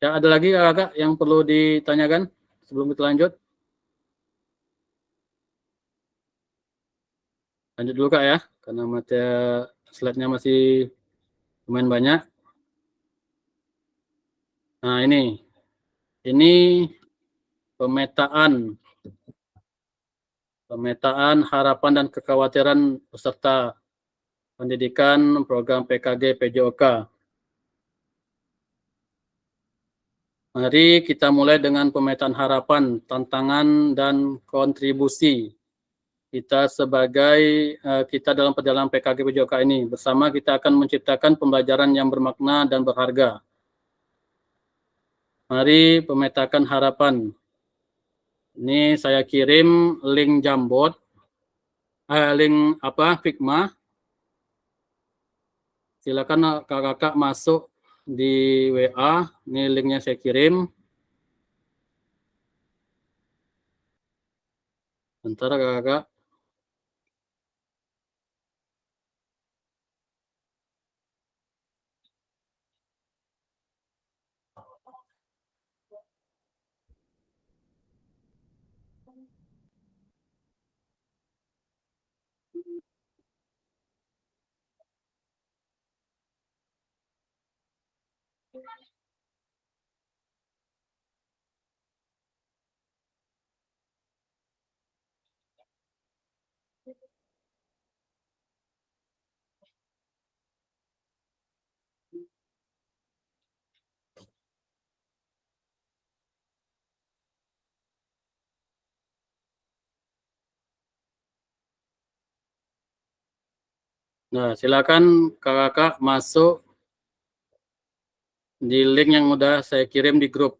Ya ada lagi Kak yang perlu ditanyakan sebelum kita lanjut? Lanjut dulu Kak ya karena materi slide-nya masih lumayan banyak. Nah, ini pemetaan harapan dan kekhawatiran peserta pendidikan program PKG PJOK. Mari kita mulai dengan pemetaan harapan, tantangan, dan kontribusi kita sebagai kita dalam perjalanan PKG PJOK ini. Bersama kita akan menciptakan pembelajaran yang bermakna dan berharga. Mari pemetakan harapan. Ini saya kirim link Jambot, link Figma. Silakan kakak-kakak masuk di WA. Ini linknya saya kirim. Bentar kakak-kakak. Nah, silakan kakak-kakak masuk di link yang udah saya kirim di grup.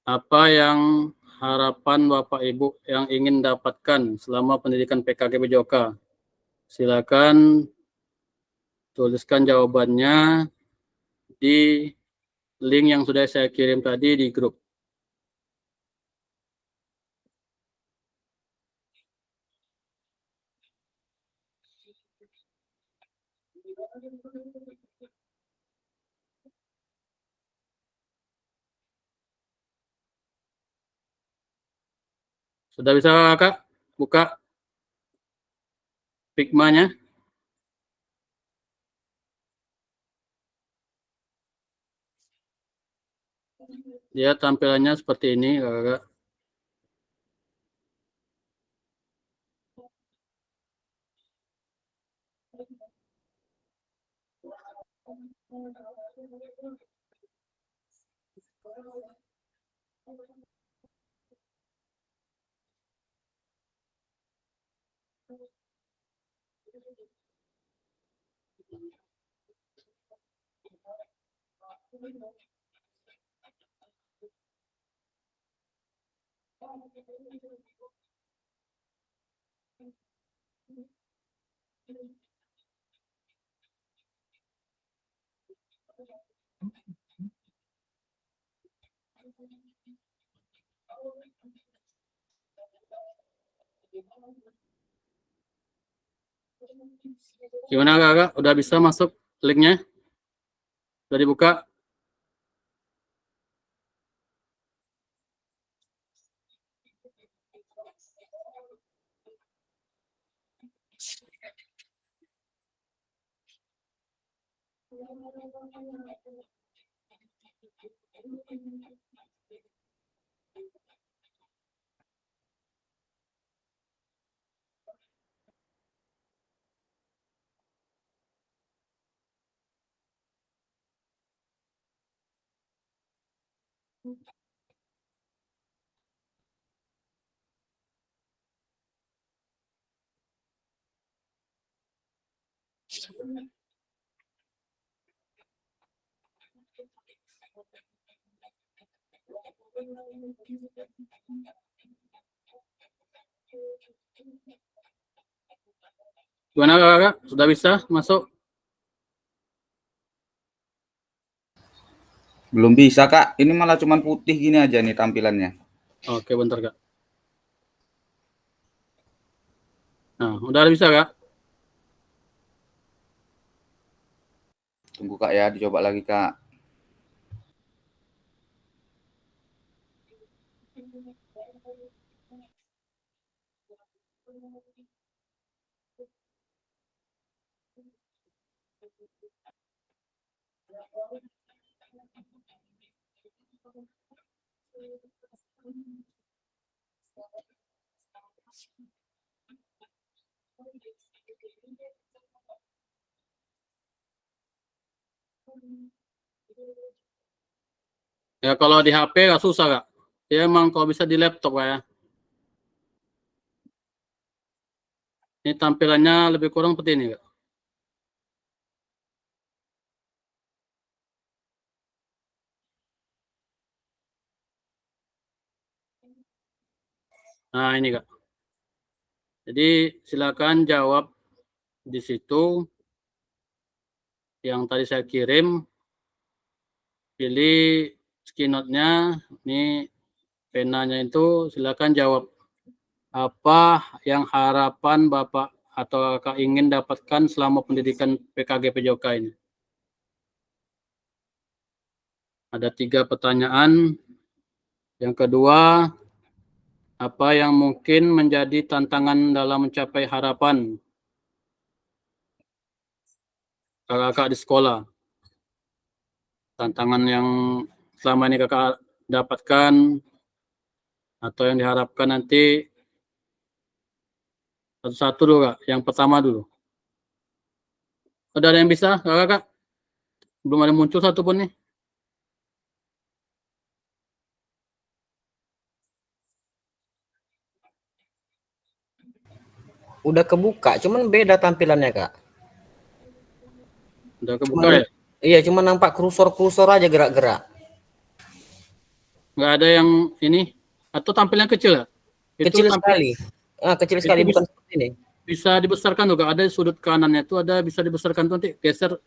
Apa yang harapan Bapak Ibu yang ingin dapatkan selama pendidikan PKG PJOK? Silakan tuliskan jawabannya di link yang sudah saya kirim tadi di grup. Sudah bisa kakak buka Figma-nya? Dia tampilannya seperti ini kakak. Gimana kakak? Udah bisa masuk linknya? Udah dibuka? Gimana kakak? Sudah bisa masuk? Belum bisa, Kak. Ini malah cuman putih gini aja nih tampilannya. Oke, bentar kak. Nah, udah bisa kak? Tunggu, Kak, ya. Dicoba lagi, Kak. Ya kalau di HP nggak susah kak. Ya emang kalau bisa di laptop kak ya. Ini tampilannya lebih kurang seperti ini kak. Nah ini kak. Jadi silakan jawab di situ yang tadi saya kirim. Pilih keynote-nya. Ini penanya itu silakan jawab. Apa yang harapan Bapak atau Kakak ingin dapatkan selama pendidikan PKG PJOK ini? Ada 3 pertanyaan. Yang kedua, apa yang mungkin menjadi tantangan dalam mencapai harapan kakak di sekolah? Tantangan yang selama ini kakak dapatkan atau yang diharapkan nanti satu-satu dulu kak. Yang pertama dulu. Ada yang bisa kakak? Belum ada muncul satu pun nih. Udah kebuka, cuman beda tampilannya, Kak. Udah kebuka ya? Iya, cuma nampak kursor-kursor aja gerak-gerak. Nggak ada yang ini atau tampilan kecil ya? Kecil sekali. Kecil sekali, bukan seperti ini. Bisa dibesarkan juga, ada sudut kanannya itu ada bisa dibesarkan tuh, nanti geser.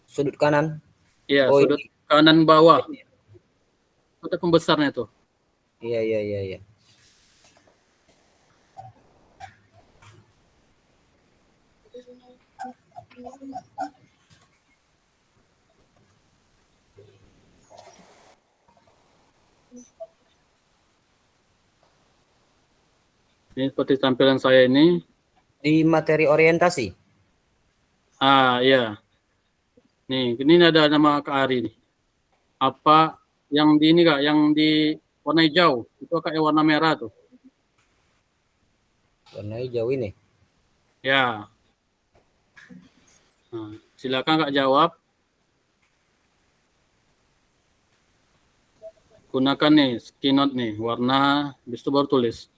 Sudut kanan. Iya, Oh, sudut kanan bawah. Ada pembesarnya tuh. Iya, iya, iya, iya. Ini seperti tampilan saya ini. Di materi orientasi. Iya. Nih, ini ada nama Kak Ari nih. Apa yang di ini Kak, yang di warna hijau, itu kayak warna merah tuh. Warna hijau ini. Ya. Nah, silakan Kak jawab. Gunakan nih keynote nih, warna, habis itu baru tulis.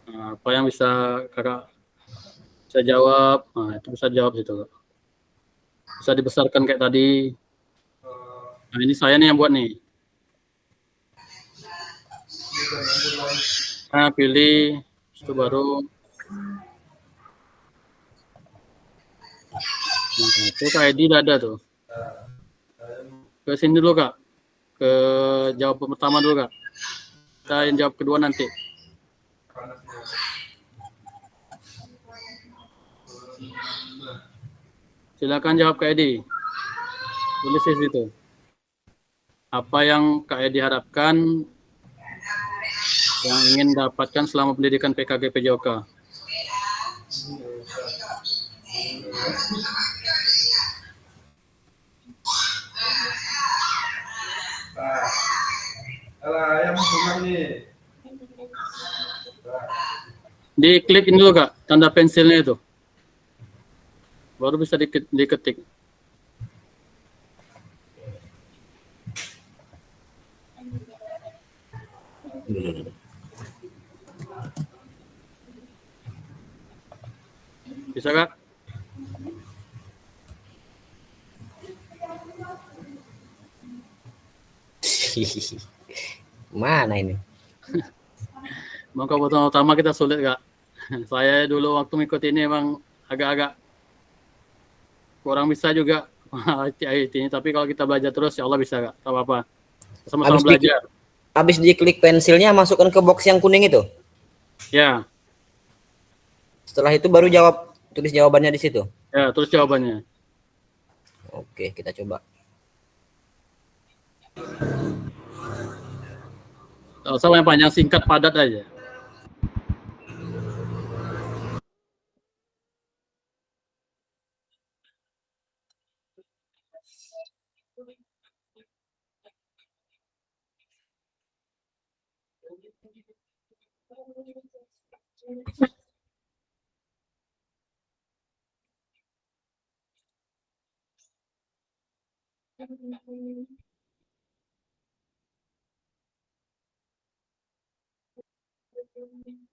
Nah, apa yang bisa Kakak bisa jawab? Nah, itu bisa jawab situ Kak. Bisa dibesarkan kayak tadi. Nah, ini saya nih yang buat nih. Nah, pilih, itu baru. Nah, itu Kak Edi udah ada tuh. Ke sini dulu Kak. Ke jawab pertama dulu Kak. Kita yang jawab kedua nanti. Silakan jawab Kak Edi. Tulis di situ. Apa yang Kak Edi harapkan yang ingin dapatkan selama pendidikan PKG PJOK? Diklik ini dulu Kak, tanda pensilnya itu. Baru bisa diketik. Bisa Kak? Mana ini? Maka kebutuhan utama kita sulit Kak. Saya dulu waktu mengikut ini emang agak-agak kurang bisa juga IT ini. Tapi kalau kita belajar terus, ya Allah bisa Kak. Tak apa-apa. Sama-sama belajar. Habis diklik pensilnya, masukkan ke box yang kuning itu. Ya. Setelah itu baru tulis jawabannya di situ. Ya, terus jawabannya. Oke, kita coba. Tak usah yang panjang, singkat, padat aja.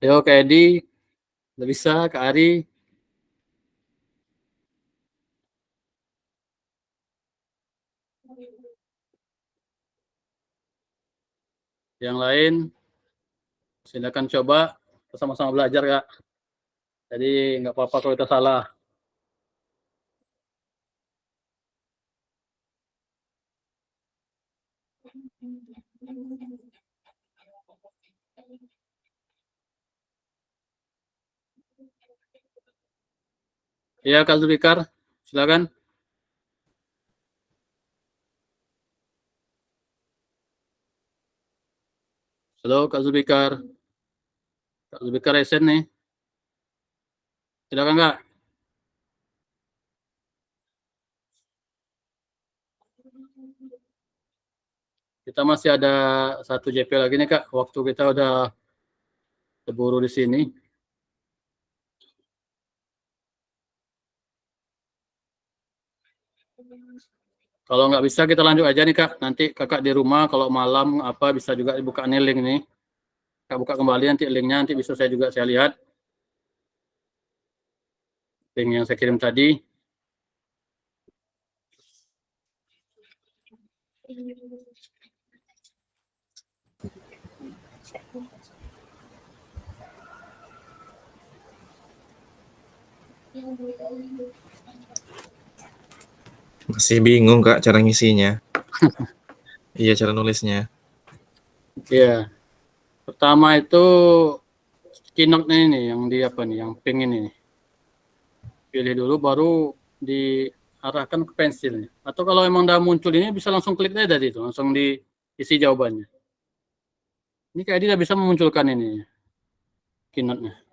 Yo, Kak Edi. Udah bisa, Kak Ari. Yang lain, silakan coba. Kita sama-sama belajar, Kak. Jadi nggak apa-apa kalau kita salah. Ya, Kak Zulfikar, silakan. Halo, Kak Zulfikar. Kak Zulfikar Esen nih. Silakan, Kak. Kita masih ada 1 JP lagi nih, Kak. Waktu kita udah keburu di sini. Kalau nggak bisa kita lanjut aja nih Kak. Nanti Kakak di rumah kalau malam apa bisa juga dibuka nih link nih. Kak buka kembali nanti linknya, nanti bisa saya lihat. Link yang saya kirim tadi. Masih bingung Kak cara ngisinya. Iya, cara nulisnya. Iya. Pertama itu keynote-nya ini yang di apa nih, yang pink ini. Pilih dulu baru diarahkan ke pensilnya. Atau kalau emang udah muncul ini bisa langsung klik aja tadi itu, langsung diisi jawabannya. Ini kayak dia bisa memunculkan ini keynote-nya.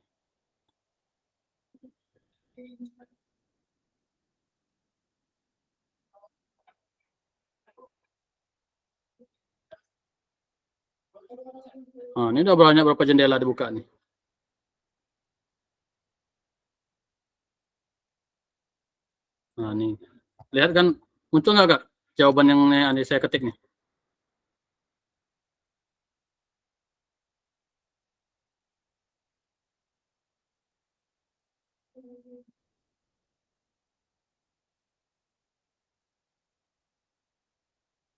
Nah, ini udah banyak berapa jendela dibuka nih. Nah, nih. Lihat kan muncul nggak Kak jawaban yang saya ketik nih?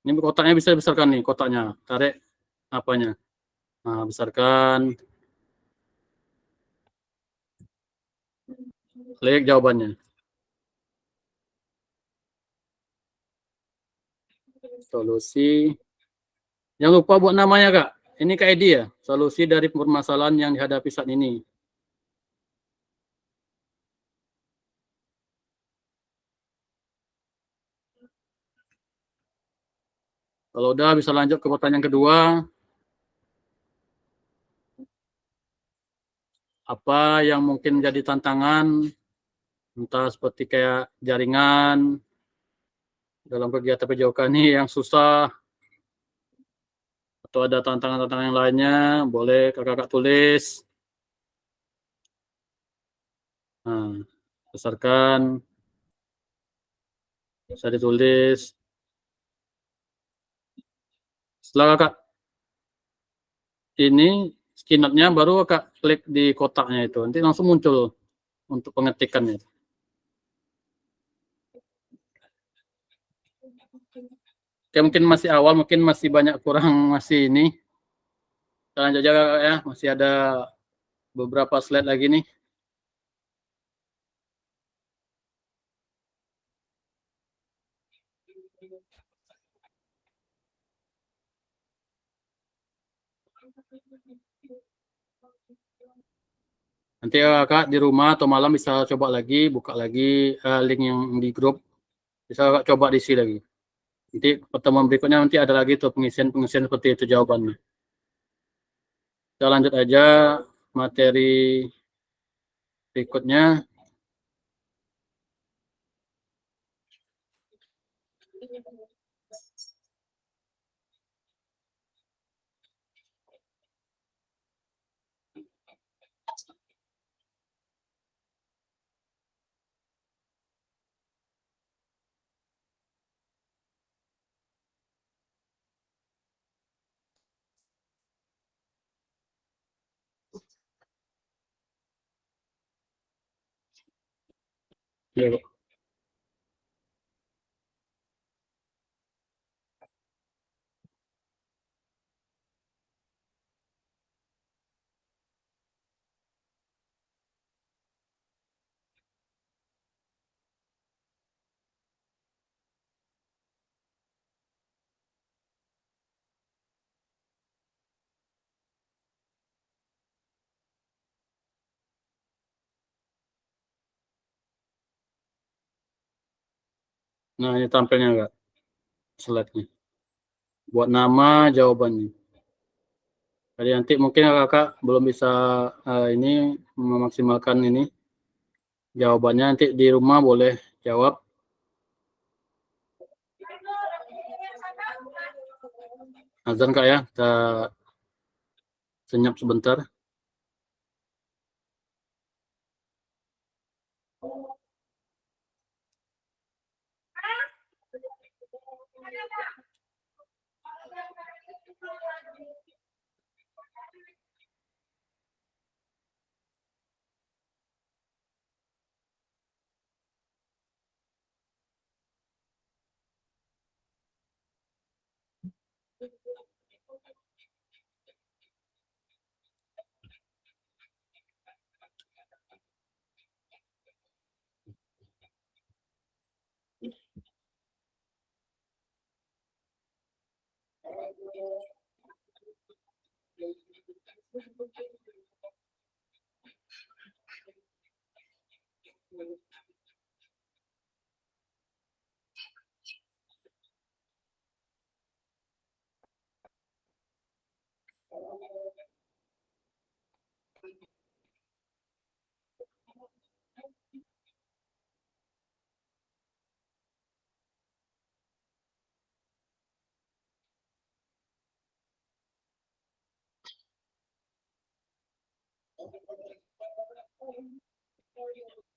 Ini kotaknya bisa dibesarkan nih, kotaknya. Tarik apanya? Nah, besarkan. Klik jawabannya. Solusi. Jangan lupa buat namanya, Kak. Ini Kak Edi ya? Solusi dari permasalahan yang dihadapi saat ini. Kalau udah bisa lanjut ke pertanyaan kedua. Apa yang mungkin jadi tantangan, entah seperti kayak jaringan dalam kegiatan PJOK ini yang susah, atau ada tantangan-tantangan yang lainnya, boleh kakak-kakak tulis. Nah, besarkan, bisa ditulis. Setelah kakak ini skinnernya baru kakak klik di kotaknya itu, nanti langsung muncul untuk pengetikannya. Oke, mungkin masih awal, mungkin masih banyak kurang masih ini. Kita lanjut aja kakak ya, masih ada beberapa slide lagi nih. Nanti kakak di rumah atau malam bisa coba lagi, buka lagi link yang di grup. Bisa kakak coba diisi lagi. Nanti pertemuan berikutnya nanti ada lagi tuh pengisian seperti itu jawabannya. Kita lanjut aja materi berikutnya. Ya, Pak. Nah, ini tampilnya Kak, slide-nya. Buat nama jawabannya. Jadi nanti mungkin kakak belum bisa ini memaksimalkan ini jawabannya, nanti di rumah boleh jawab. Azan Kak ya, kita senyap sebentar.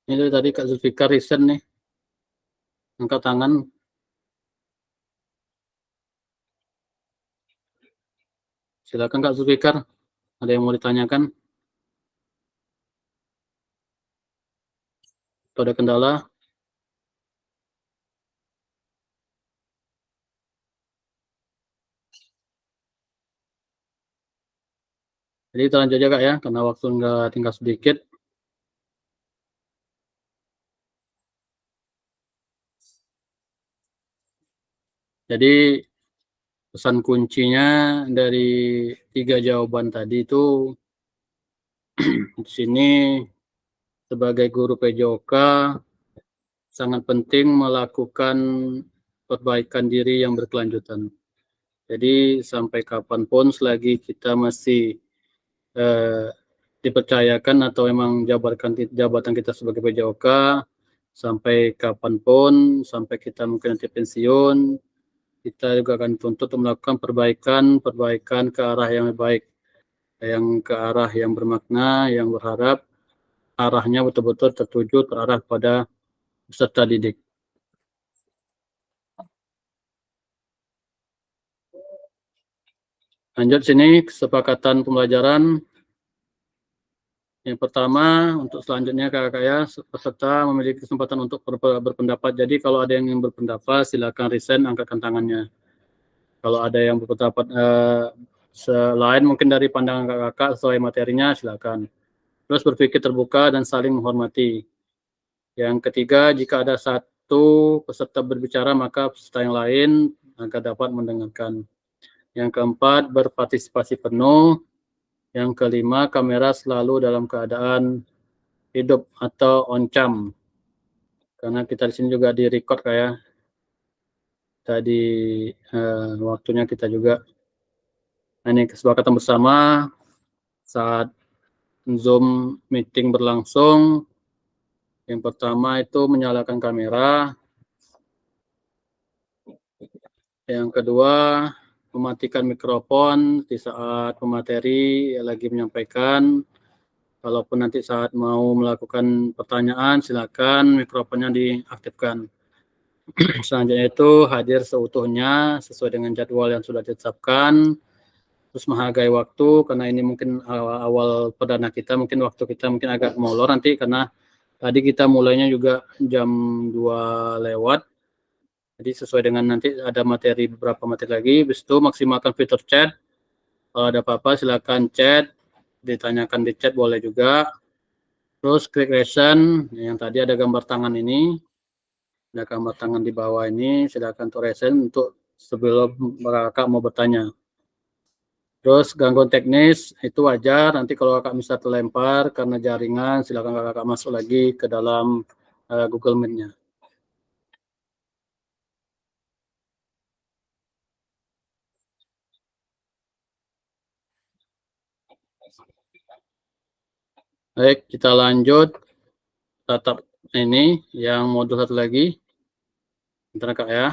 Ini tadi Kak Zulfikar Risen nih, angkat tangan. Silakan Kak Zulfikar, ada yang mau ditanyakan? Atau ada kendala? Jadi kita lanjut aja Kak ya, karena waktu nggak tinggal sedikit. Jadi pesan kuncinya dari 3 jawaban tadi itu di sini sebagai guru PJOK sangat penting melakukan perbaikan diri yang berkelanjutan. Jadi sampai kapanpun selagi kita masih dipercayakan atau memang jabatan kita sebagai PJOK, sampai kapanpun, sampai kita mungkin nanti pensiun, kita juga akan tuntut untuk melakukan perbaikan ke arah yang lebih baik, yang ke arah yang bermakna, yang berharap arahnya betul-betul tertuju terarah pada peserta didik. Lanjut sini kesepakatan pembelajaran. Yang pertama, untuk selanjutnya kakak ya, peserta memiliki kesempatan untuk berpendapat. Jadi kalau ada yang ingin berpendapat, silakan resign, angkatkan tangannya. Kalau ada yang berpendapat selain mungkin dari pandangan kakak sesuai materinya, silakan. Terus berpikir terbuka dan saling menghormati. Yang ketiga, jika ada satu peserta berbicara, maka peserta yang lain agar dapat mendengarkan. Yang keempat, berpartisipasi penuh. Yang kelima, kamera selalu dalam keadaan hidup atau on cam. Karena kita di sini juga di record kayak tadi waktunya kita juga. Nah, ini kesepakatan bersama saat Zoom meeting berlangsung. Yang pertama itu menyalakan kamera. Yang kedua, mematikan mikrofon di saat pemateri lagi menyampaikan. Kalaupun nanti saat mau melakukan pertanyaan, silakan mikrofonnya diaktifkan. Selanjutnya itu hadir seutuhnya sesuai dengan jadwal yang sudah ditetapkan. Terus menghargai waktu, karena ini mungkin awal perdana kita, mungkin waktu kita mungkin agak molor nanti, karena tadi kita mulainya juga jam 2 lewat. Jadi sesuai dengan nanti ada materi, beberapa materi lagi. Habis itu maksimalkan fitur chat. Kalau ada apa-apa silakan chat, ditanyakan di chat boleh juga. Terus klik reaction, yang tadi ada gambar tangan ini. Ada gambar tangan di bawah ini, silakan tuh reaction untuk sebelum kakak mau bertanya. Terus gangguan teknis itu wajar, nanti kalau kakak bisa terlempar karena jaringan, silakan kakak masuk lagi ke dalam Google Meet-nya. Baik, kita lanjut tatap ini yang modul satu lagi. Bentar kak ya.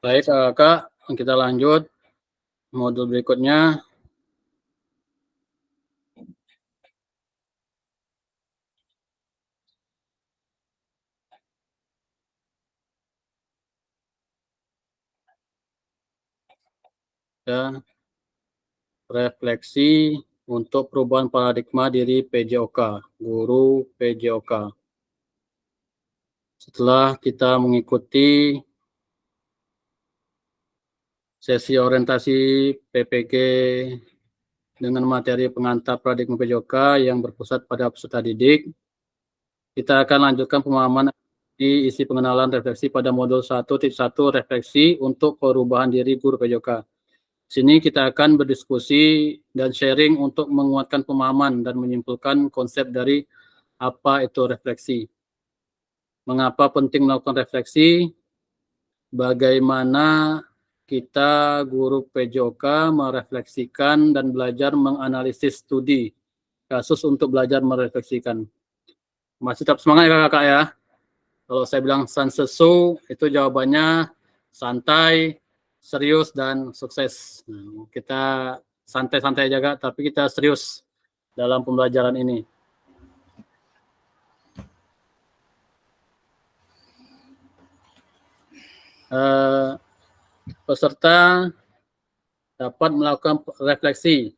Baik kakak, kita lanjut modul berikutnya. Ya, refleksi untuk perubahan paradigma diri PJOK, guru PJOK. Setelah kita mengikuti sesi orientasi PPG dengan materi pengantar paradigma PJOK yang berpusat pada peserta didik, kita akan lanjutkan pemahaman di isi pengenalan refleksi pada modul 1.1 refleksi untuk perubahan diri guru PJOK. Sini kita akan berdiskusi dan sharing untuk menguatkan pemahaman dan menyimpulkan konsep dari apa itu refleksi. Mengapa penting melakukan refleksi? Bagaimana kita guru PJOK merefleksikan dan belajar menganalisis studi kasus untuk belajar merefleksikan. Masih tetap semangat ya kakak ya. Kalau saya bilang sansesu, itu jawabannya santai, serius, dan sukses. Nah, kita santai-santai aja, tapi kita serius dalam pembelajaran ini. Peserta dapat melakukan refleksi.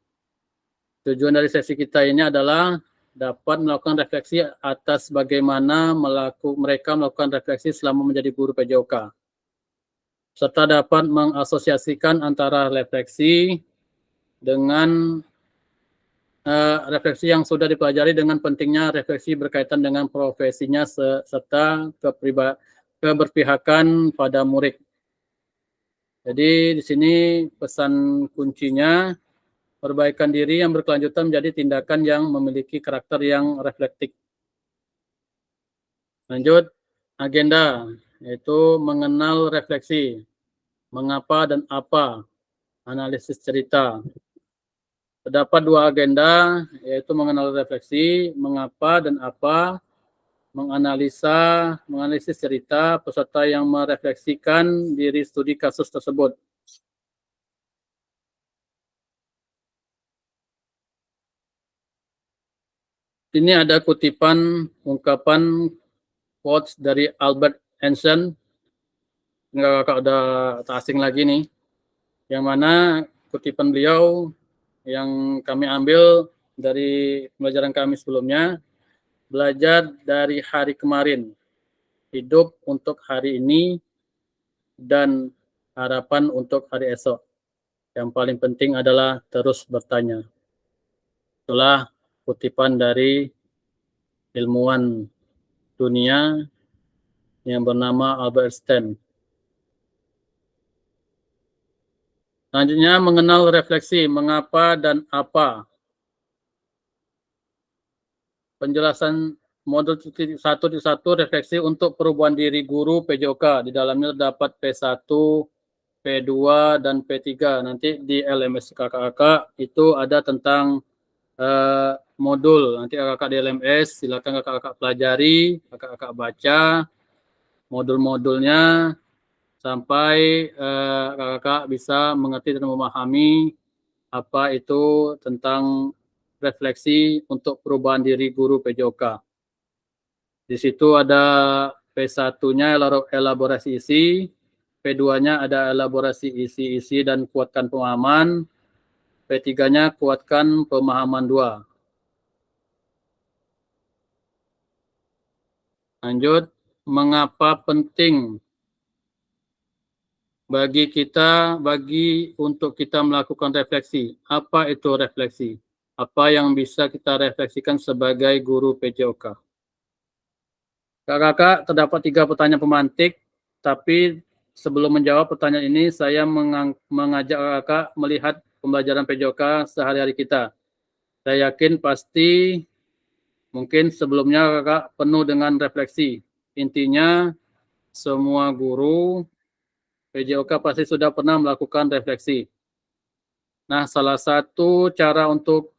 Tujuan dari sesi kita ini adalah dapat melakukan refleksi atas bagaimana mereka melakukan refleksi selama menjadi guru PJOK. Serta dapat mengasosiasikan antara refleksi dengan refleksi yang sudah dipelajari dengan pentingnya refleksi berkaitan dengan profesinya serta keberpihakan pada murid. Jadi di sini pesan kuncinya, perbaikan diri yang berkelanjutan menjadi tindakan yang memiliki karakter yang reflektif. Lanjut, agenda, yaitu mengenal refleksi, mengapa dan apa, analisis cerita. Terdapat dua agenda, yaitu mengenal refleksi, mengapa dan apa, menganalisis cerita peserta yang merefleksikan diri studi kasus tersebut. Ini ada kutipan ungkapan quotes dari Albert Einstein. Enggak, kakak udah tak asing lagi nih. Yang mana kutipan beliau yang kami ambil dari pembelajaran kami sebelumnya, belajar dari hari kemarin, hidup untuk hari ini, dan harapan untuk hari esok. Yang paling penting adalah terus bertanya. Itulah kutipan dari ilmuwan dunia yang bernama Albert Einstein. Selanjutnya, mengenal refleksi, mengapa dan apa. Penjelasan modul 1.1 refleksi untuk perubahan diri guru PJOK. Di dalamnya terdapat P1, P2, dan P3. Nanti di LMS kakak-kakak itu ada tentang modul. Nanti kakak di LMS, silakan kakak-kakak pelajari, kakak-kakak baca modul-modulnya sampai kakak bisa mengerti dan memahami apa itu tentang refleksi untuk perubahan diri guru PJOK. Di situ ada P1-nya elaborasi isi, P2-nya ada elaborasi isi-isi dan kuatkan pemahaman, P3-nya kuatkan pemahaman 2. Lanjut, mengapa penting untuk kita melakukan refleksi? Apa itu refleksi? Apa yang bisa kita refleksikan sebagai guru PJOK? Kakak-kakak, terdapat 3 pertanyaan pemantik, tapi sebelum menjawab pertanyaan ini, saya mengajak kakak melihat pembelajaran PJOK sehari-hari kita. Saya yakin pasti mungkin sebelumnya kakak penuh dengan refleksi. Intinya, semua guru PJOK pasti sudah pernah melakukan refleksi. Nah, salah satu cara untuk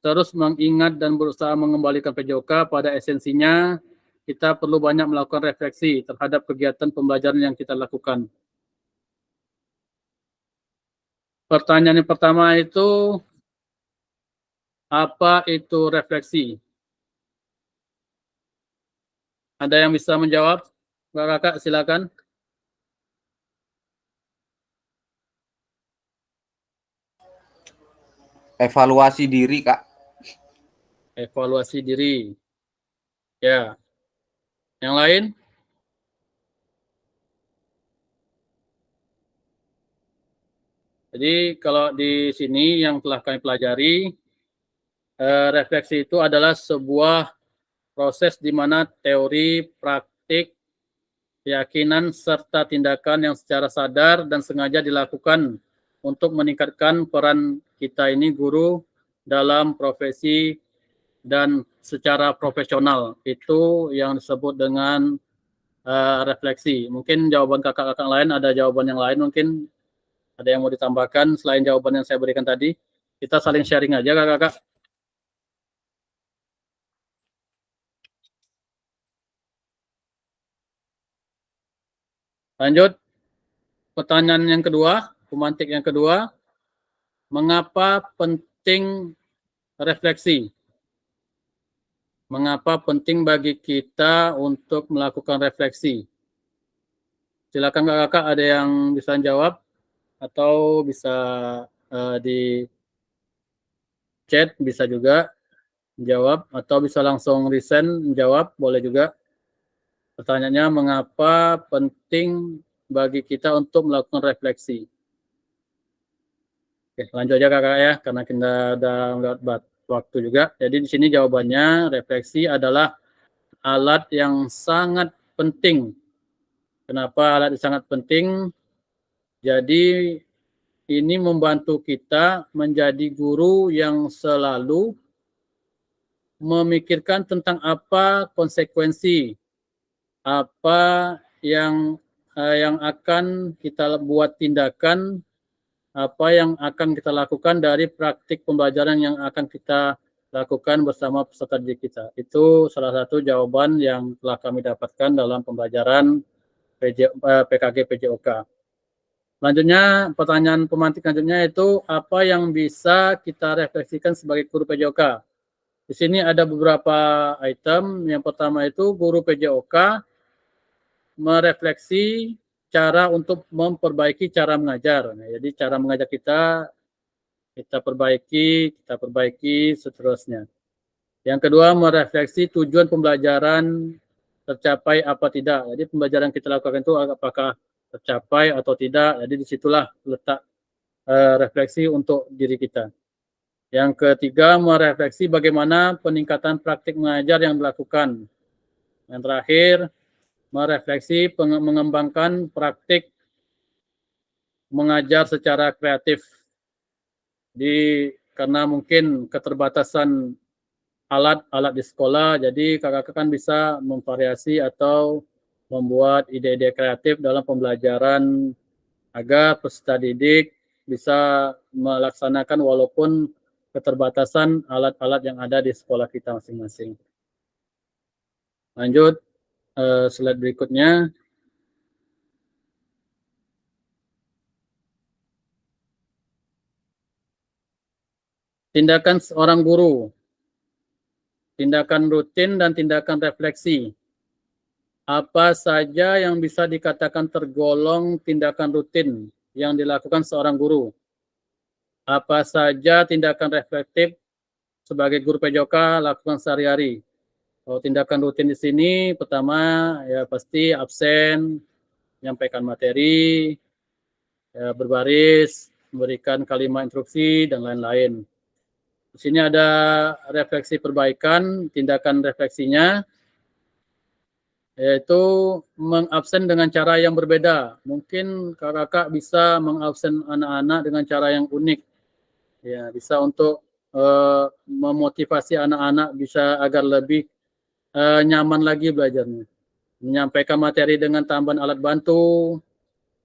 terus mengingat dan berusaha mengembalikan PJOK pada esensinya, kita perlu banyak melakukan refleksi terhadap kegiatan pembelajaran yang kita lakukan. Pertanyaan yang pertama itu, apa itu refleksi? Ada yang bisa menjawab? Kakak, silakan. Evaluasi diri, Kak. Evaluasi diri. Ya. Yang lain? Jadi kalau di sini yang telah kami pelajari, refleksi itu adalah sebuah proses di mana teori, praktik, keyakinan, serta tindakan yang secara sadar dan sengaja dilakukan untuk meningkatkan peran kita ini guru dalam profesi dan secara profesional. Itu yang disebut dengan refleksi. Mungkin jawaban kakak-kakak lain ada jawaban yang lain mungkin Ada yang mau ditambahkan selain jawaban yang saya berikan tadi? Kita saling sharing aja kakak-kakak. Lanjut, pertanyaan yang kedua, pemantik yang kedua. Mengapa penting refleksi? Mengapa penting bagi kita untuk melakukan refleksi? Silakan kakak-kakak, ada yang bisa jawab atau bisa di chat, bisa juga jawab, atau bisa langsung resend jawab, boleh juga. Pertanyaannya, mengapa penting bagi kita untuk melakukan refleksi? Oke, lanjut aja kakak ya, karena kita udah lewat waktu juga. Jadi di sini jawabannya, refleksi adalah alat yang sangat penting. Kenapa alat yang sangat penting? Jadi ini membantu kita menjadi guru yang selalu memikirkan tentang apa konsekuensi, apa yang akan kita buat tindakan, apa yang akan kita lakukan dari praktik pembelajaran yang akan kita lakukan bersama peserta didik kita. Itu salah satu jawaban yang telah kami dapatkan dalam pembelajaran PKG PJOK. Selanjutnya, pertanyaan pemantik selanjutnya itu apa yang bisa kita refleksikan sebagai guru PJOK? Di sini ada beberapa item. Yang pertama itu guru PJOK merefleksi cara untuk memperbaiki cara mengajar. Nah, jadi cara mengajar kita perbaiki seterusnya. Yang kedua, merefleksi tujuan pembelajaran tercapai apa tidak. Jadi pembelajaran kita lakukan itu apakah tercapai atau tidak. Jadi disitulah letak refleksi untuk diri kita. Yang ketiga, merefleksi bagaimana peningkatan praktik mengajar yang dilakukan. Yang terakhir, merefleksi mengembangkan praktik mengajar secara kreatif. Karena mungkin keterbatasan alat di sekolah, jadi kakak-kakak kan bisa memvariasi atau membuat ide-ide kreatif dalam pembelajaran agar peserta didik bisa melaksanakan walaupun keterbatasan alat-alat yang ada di sekolah kita masing-masing. Lanjut, slide berikutnya. Tindakan seorang guru, tindakan rutin dan tindakan refleksi. Apa saja yang bisa dikatakan tergolong tindakan rutin yang dilakukan seorang guru? Apa saja tindakan reflektif sebagai guru PJOK lakukan sehari-hari? Kalau tindakan rutin di sini, pertama ya pasti absen, menyampaikan materi, ya, berbaris, memberikan kalimat instruksi, dan lain-lain. Di sini ada refleksi perbaikan, tindakan refleksinya, yaitu mengabsen dengan cara yang berbeda. Mungkin kakak bisa mengabsen anak-anak dengan cara yang unik. Ya, bisa untuk memotivasi anak-anak bisa agar lebih nyaman lagi belajarnya. Menyampaikan materi dengan tambahan alat bantu,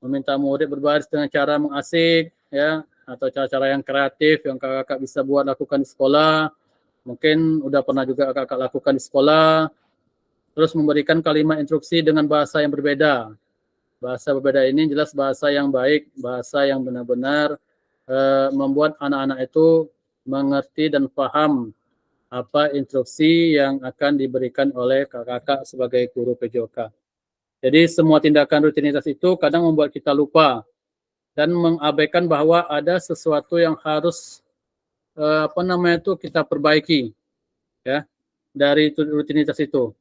meminta murid berbaris dengan cara mengasik, ya, atau cara-cara yang kreatif yang kakak bisa buat lakukan di sekolah. Mungkin udah pernah juga kakak lakukan di sekolah. Terus memberikan kalimat instruksi dengan bahasa yang berbeda. Bahasa berbeda ini jelas bahasa yang baik, bahasa yang benar-benar membuat anak-anak itu mengerti dan paham apa instruksi yang akan diberikan oleh kakak-kakak sebagai guru PJOK. Jadi semua tindakan rutinitas itu kadang membuat kita lupa dan mengabaikan bahwa ada sesuatu yang harus kita perbaiki, ya, dari rutinitas itu.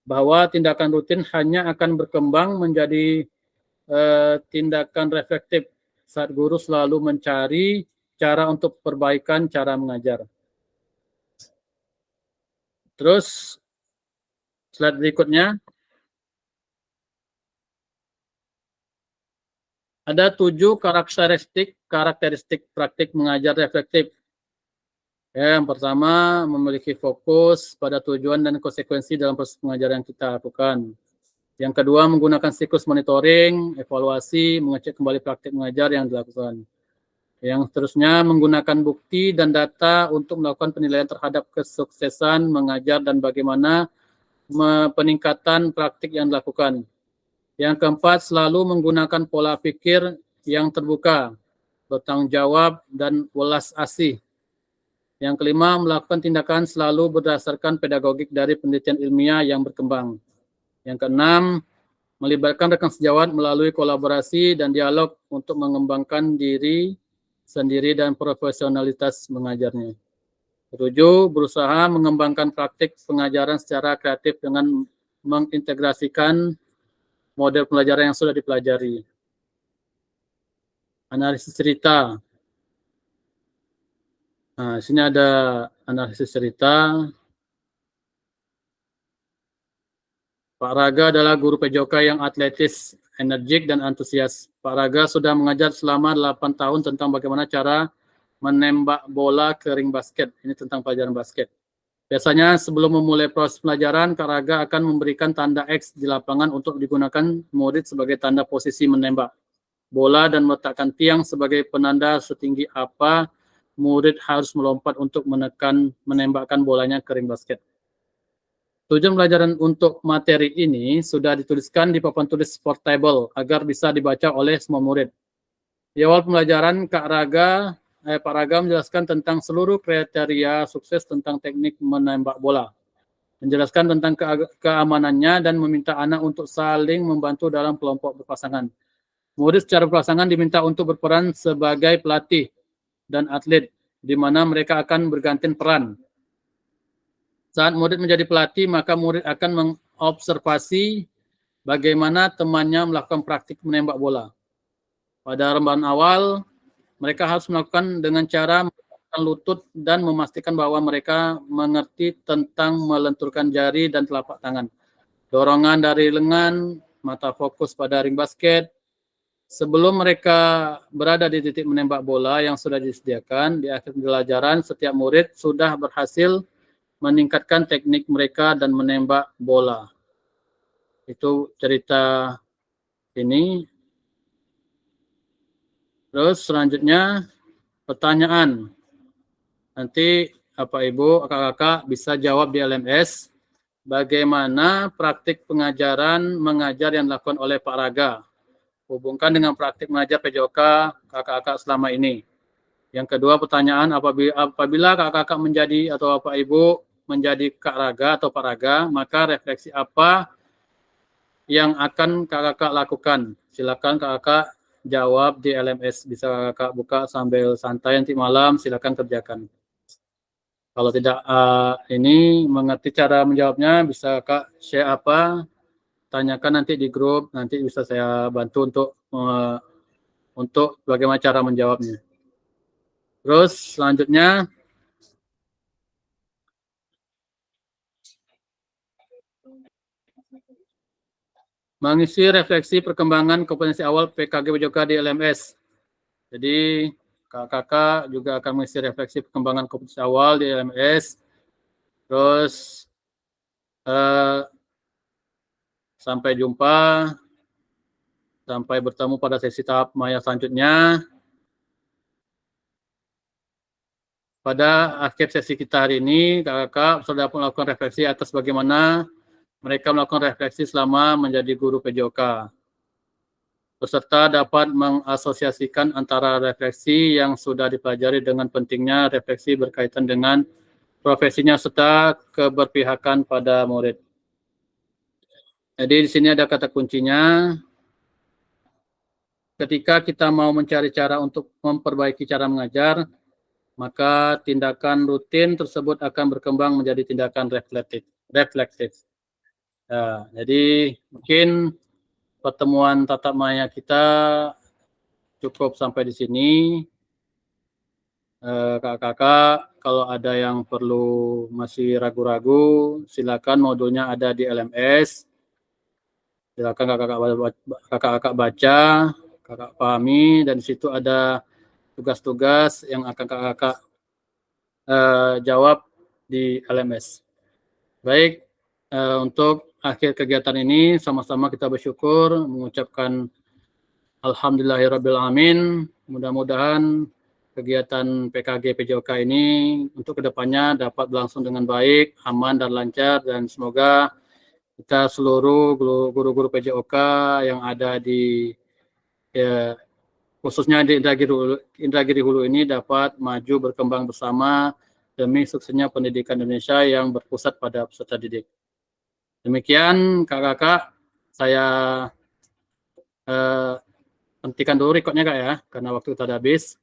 Bahwa tindakan rutin hanya akan berkembang menjadi tindakan reflektif saat guru selalu mencari cara untuk perbaikan cara mengajar. Terus slide berikutnya. Ada 7 karakteristik praktik mengajar reflektif. Yang pertama, memiliki fokus pada tujuan dan konsekuensi dalam proses pengajaran yang kita lakukan. Yang kedua, menggunakan siklus monitoring, evaluasi, mengecek kembali praktik mengajar yang dilakukan. Yang seterusnya, menggunakan bukti dan data untuk melakukan penilaian terhadap kesuksesan mengajar dan bagaimana peningkatan praktik yang dilakukan. Yang keempat, selalu menggunakan pola pikir yang terbuka, bertanggung jawab, dan welas asih. Yang kelima, melakukan tindakan selalu berdasarkan pedagogik dari penelitian ilmiah yang berkembang. Yang keenam, melibatkan rekan sejawat melalui kolaborasi dan dialog untuk mengembangkan diri sendiri dan profesionalitas mengajarnya. Ketujuh, berusaha mengembangkan praktik pengajaran secara kreatif dengan mengintegrasikan model pembelajaran yang sudah dipelajari. Analisis cerita. Nah, di sini ada analisis cerita. Pak Raga adalah guru PJOK yang atletis, energik, dan antusias. Pak Raga sudah mengajar selama 8 tahun tentang bagaimana cara menembak bola ke ring basket. Ini tentang pelajaran basket. Biasanya sebelum memulai proses pelajaran, Kak Raga akan memberikan tanda X di lapangan untuk digunakan murid sebagai tanda posisi menembak bola dan meletakkan tiang sebagai penanda setinggi apa murid harus melompat untuk menembakkan bolanya ke ring basket. Tujuan pelajaran untuk materi ini sudah dituliskan di papan tulis portable agar bisa dibaca oleh semua murid. Di awal pembelajaran, Pak Raga menjelaskan tentang seluruh kriteria sukses tentang teknik menembak bola, menjelaskan tentang keamanannya dan meminta anak untuk saling membantu dalam kelompok berpasangan. Murid secara berpasangan diminta untuk berperan sebagai pelatih dan atlet, di mana mereka akan berganti peran. Saat murid menjadi pelatih, maka murid akan mengobservasi bagaimana temannya melakukan praktik menembak bola. Pada rembahan awal, mereka harus melakukan dengan cara menggunakan lutut dan memastikan bahwa mereka mengerti tentang melenturkan jari dan telapak tangan. Dorongan dari lengan, mata fokus pada ring basket. Sebelum mereka berada di titik menembak bola yang sudah disediakan, di akhir pembelajaran setiap murid sudah berhasil meningkatkan teknik mereka dan menembak bola. Itu cerita ini. Terus selanjutnya pertanyaan. Nanti Bapak Ibu, kakak-kakak bisa jawab di LMS. Bagaimana praktik pengajaran mengajar yang dilakukan oleh Pak Raga? Hubungkan dengan praktik mengajar PJOK kakak-kakak selama ini. Yang kedua pertanyaan, apabila kakak-kakak menjadi atau Bapak Ibu menjadi Kak Raga atau Pak Raga, maka refleksi apa yang akan kakak-kakak lakukan? Silakan kakak jawab di LMS. Bisa kakak buka sambil santai nanti malam, silakan kerjakan. Kalau tidak ini mengerti cara menjawabnya, bisa kak share apa, tanyakan nanti di grup, nanti bisa saya bantu untuk bagaimana cara menjawabnya. Terus selanjutnya, mengisi refleksi perkembangan kompetensi awal PKG PJOK di LMS. Jadi kakak-kakak juga akan mengisi refleksi perkembangan kompetensi awal di LMS. Terus sampai jumpa, sampai bertemu pada sesi tahap maya selanjutnya. Pada akhir sesi kita hari ini, kakak-kakak sudah melakukan refleksi atas bagaimana mereka melakukan refleksi selama menjadi guru PJOK. Peserta dapat mengasosiasikan antara refleksi yang sudah dipelajari dengan pentingnya refleksi berkaitan dengan profesinya serta keberpihakan pada murid. Jadi di sini ada kata kuncinya. Ketika kita mau mencari cara untuk memperbaiki cara mengajar, maka tindakan rutin tersebut akan berkembang menjadi tindakan reflektif. Nah, jadi mungkin pertemuan tatap maya kita cukup sampai di sini. Kakak-kakak, kalau ada yang perlu masih ragu-ragu, silakan modulnya ada di LMS. Silakan kakak-kakak baca, kakak pahami, dan di situ ada tugas-tugas yang akan kakak-kakak jawab di LMS. Baik, untuk akhir kegiatan ini sama-sama kita bersyukur, mengucapkan alhamdulillahirrabbilalamin. Mudah-mudahan kegiatan PKG PJOK ini untuk kedepannya dapat berlangsung dengan baik, aman dan lancar, dan semoga kita seluruh guru-guru PJOK yang ada di khususnya di Indragiri Hulu ini dapat maju berkembang bersama demi suksesnya pendidikan Indonesia yang berpusat pada peserta didik. Demikian kakak-kakak, saya hentikan dulu recordnya kak ya, karena waktu kita udah habis.